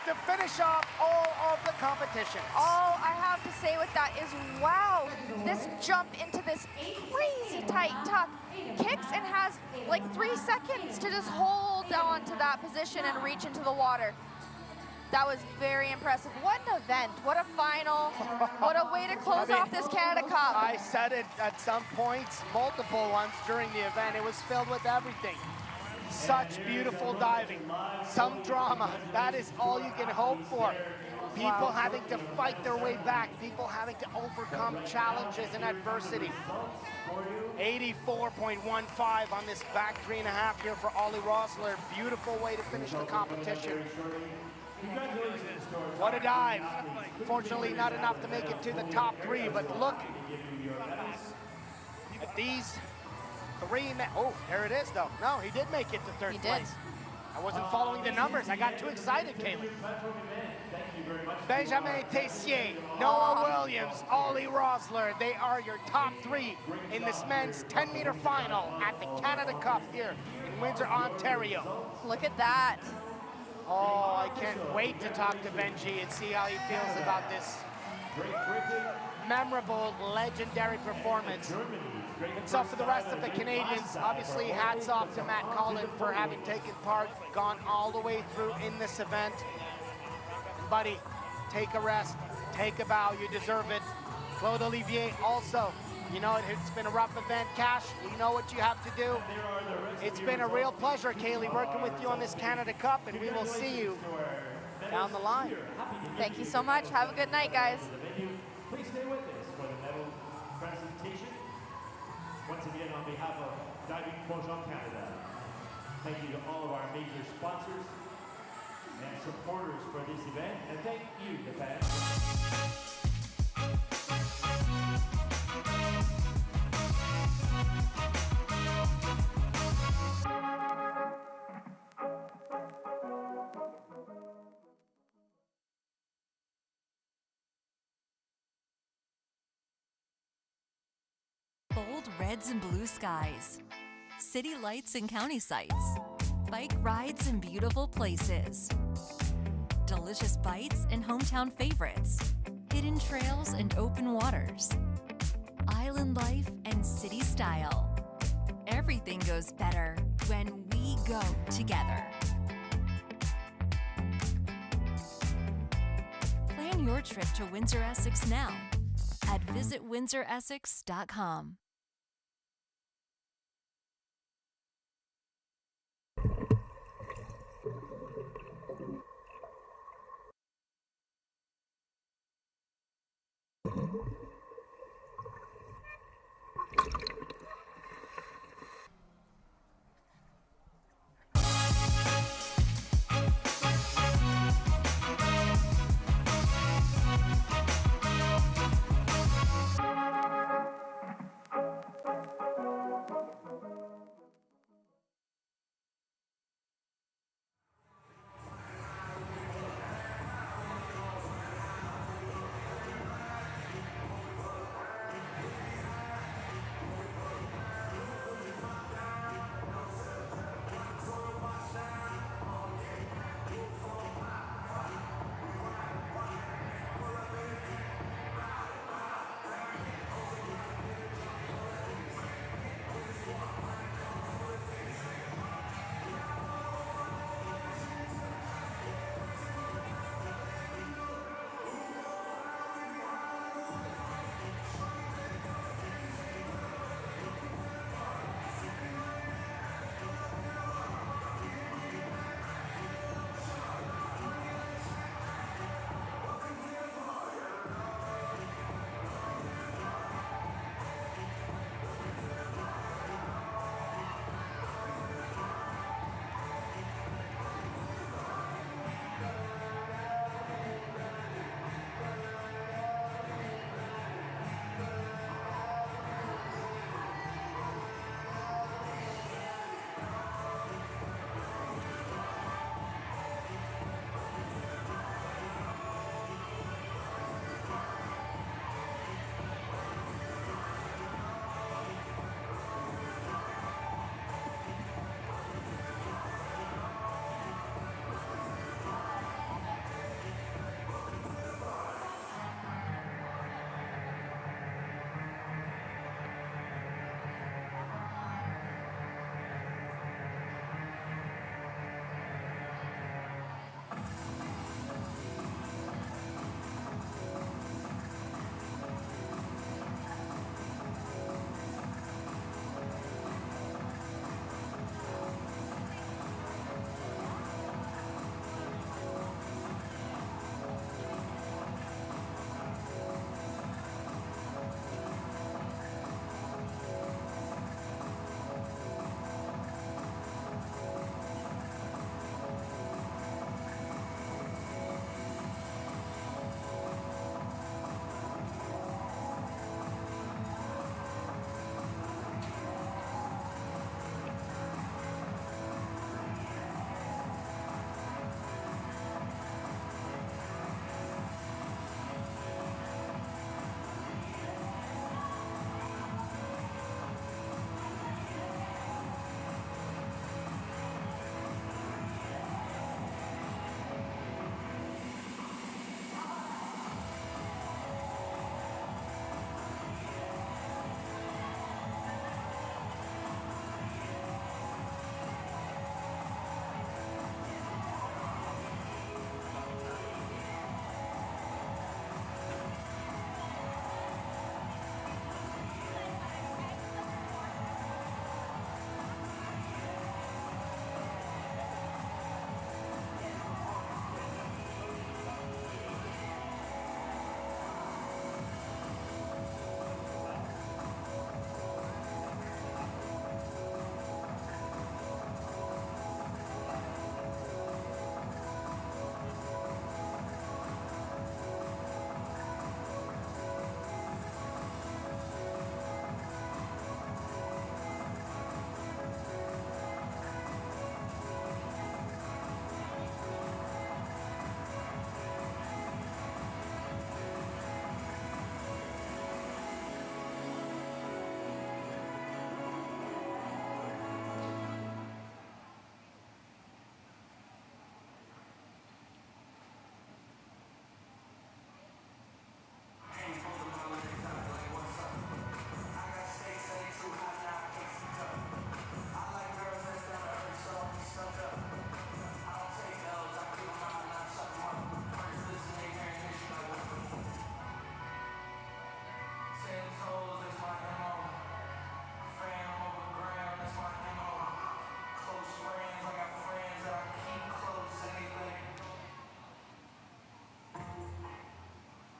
To finish off all of the competitions. All I have to say with that is, wow, this jump into this crazy tight tuck, kicks and has like 3 seconds to just hold on to that position and reach into the water. That was very impressive. What an event, what a final, what a way to close off this Canada Cup. I said it at some points, multiple ones during the event. It was filled with everything. Such beautiful diving, some drama. That is all you can hope for. People having to fight their way back, people having to overcome challenges and adversity. 84.15 on this back 3.5 here for Ole Rosler. Beautiful way to finish the competition. What a dive. Fortunately, not enough to make it to the top 3, but look at these 3 men. Oh, there it is, though. No, he did make it to third place. I wasn't following the numbers. I got too excited, Kaylee. Benjamin Tessier, Noah Williams, Ole Rosler. They are your top 3 in this men's 10-meter final at the Canada Cup here in Windsor, Ontario. Look at that. Oh, I can't wait to talk to Benji and see how he feels about this memorable, legendary performance. And so for the rest of the Canadians, obviously hats off to Matt Collin for having taken part, gone all the way through in this event. And buddy, take a rest, take a bow, you deserve it. Claude Olivier also You know, it's been a rough event. Cash, you know what you have to do. It's been a real pleasure, Kaylee, working with you on this Canada Cup, and we will see you down the line. Thank you so much. Have a good night, guys. Please stay with us for the medal presentation. Once again, on behalf of Diving Plongeon Canada, thank you to all of our major sponsors and supporters for this event, and thank you, the fans. Bold reds and blue skies, city lights and county sights, bike rides and beautiful places, delicious bites and hometown favorites, hidden trails and open waters, island life and city style. Everything goes better when we go together. Plan your trip to Windsor, Essex now at visitwindsoressex.com.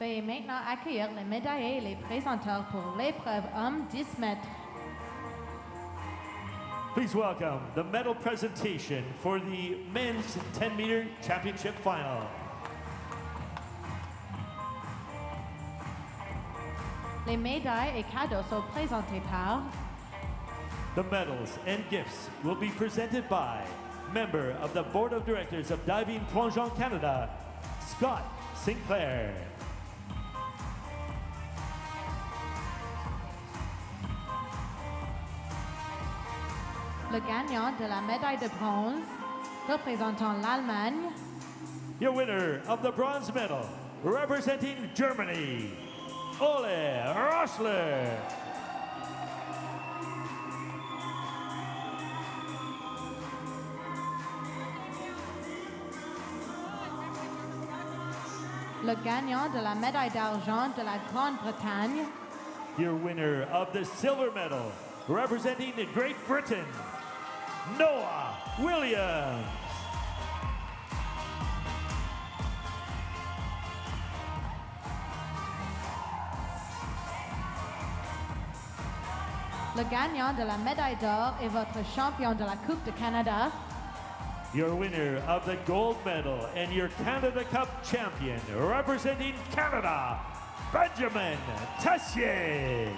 Veuillez maintenant accueillir les médaillés et les présenteurs pour l'épreuve hommes 10 mètres. Please welcome the medal presentation for the men's 10-meter championship final. Les médailles et cadeaux sont présentés par The medals and gifts will be presented by member of the Board of Directors of Diving Plongeon Canada, Scott Sinclair. le gagnant de la médaille de bronze représentant l'Allemagne, Your winner of the bronze medal, representing Germany, Ole Rossler. le gagnant de la médaille d'argent de la Grande-Bretagne, Your winner of the silver medal, representing Great Britain, Noah Williams. le gagnant de la médaille d'or et votre champion de la Coupe de Canada, Your winner of the gold medal and your Canada Cup champion, representing Canada, Benjamin Tessier.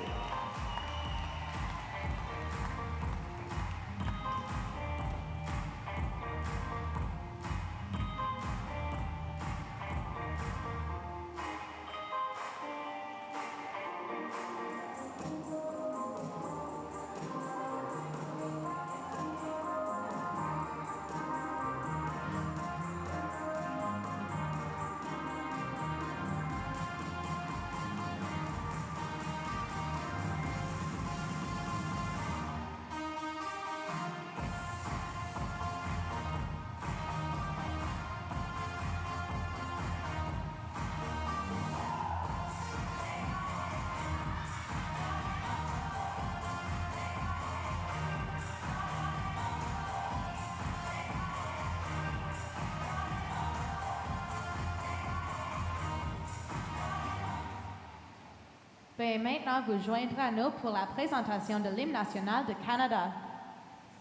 veuillez maintenant vous joindre à nous pour la présentation de l'hymne national de Canada.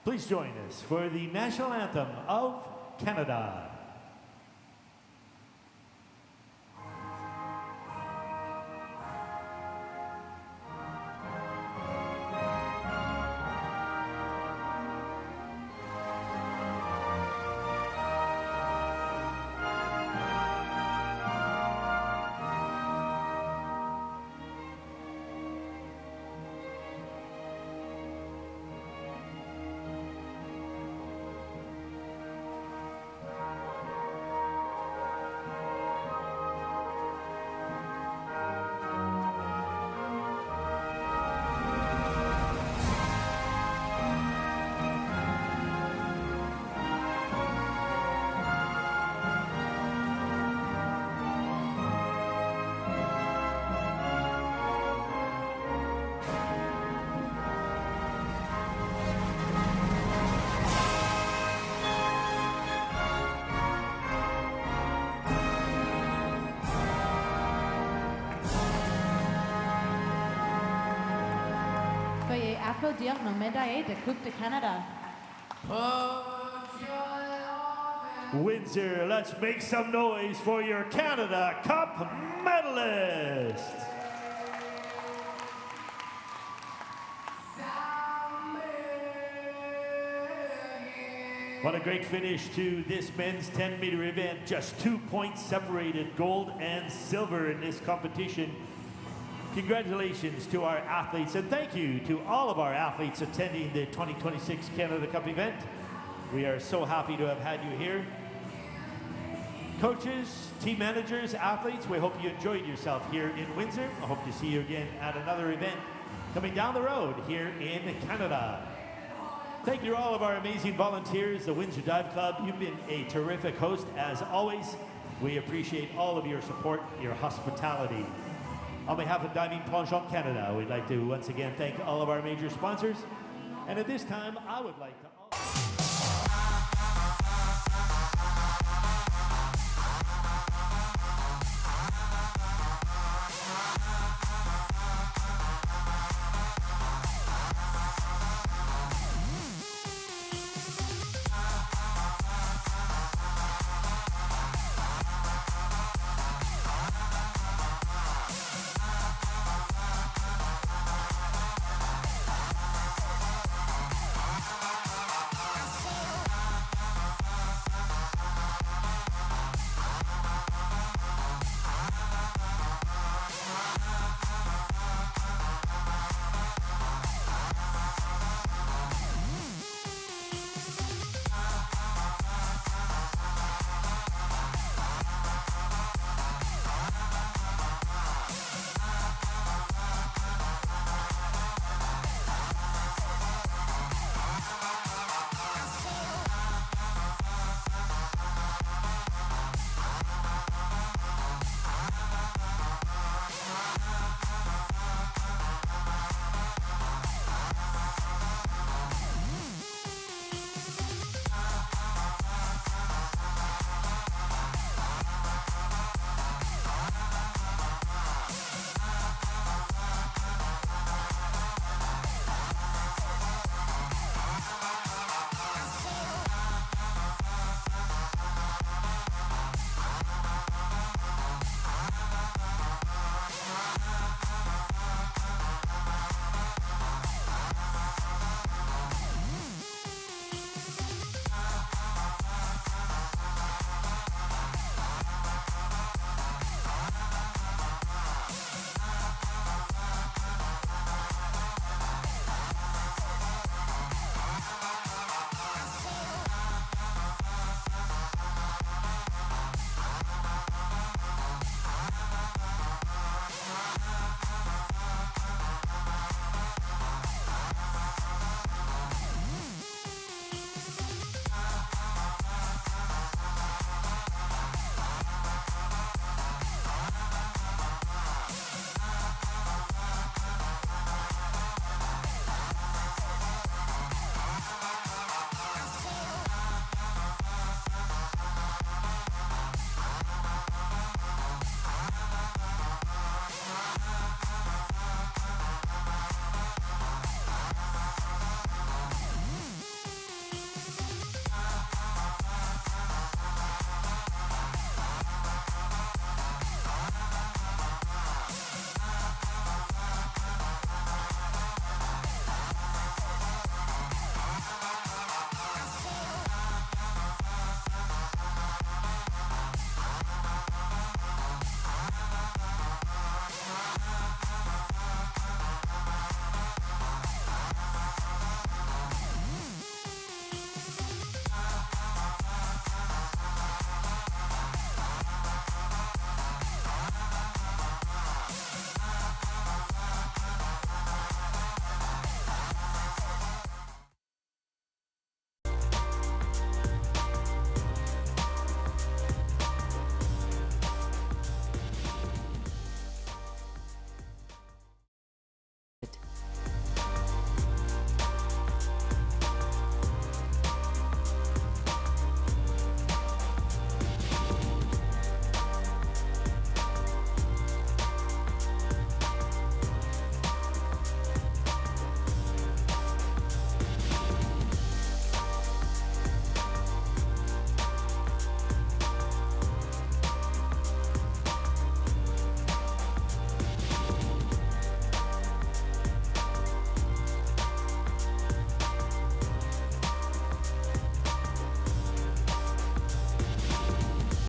Please join us for the national anthem of Canada. Veuillez applaudir nos médaillés de Coupe de Canada. Windsor, let's make some noise for your Canada Cup medalists. What a great finish to this men's 10-meter event. Just 2 points separated gold and silver in this competition. Congratulations to our athletes, and thank you to all of our athletes attending the 2026 Canada Cup event. We are so happy to have had you here. Coaches, team managers, athletes, we hope you enjoyed yourself here in Windsor. I hope to see you again at another event coming down the road here in Canada. Thank you to all of our amazing volunteers, the Windsor Dive Club. You've been a terrific host as always. We appreciate all of your support, your hospitality. On behalf of Diving Plongeon Canada, we'd like to once again thank all of our major sponsors. And at this time, I would like to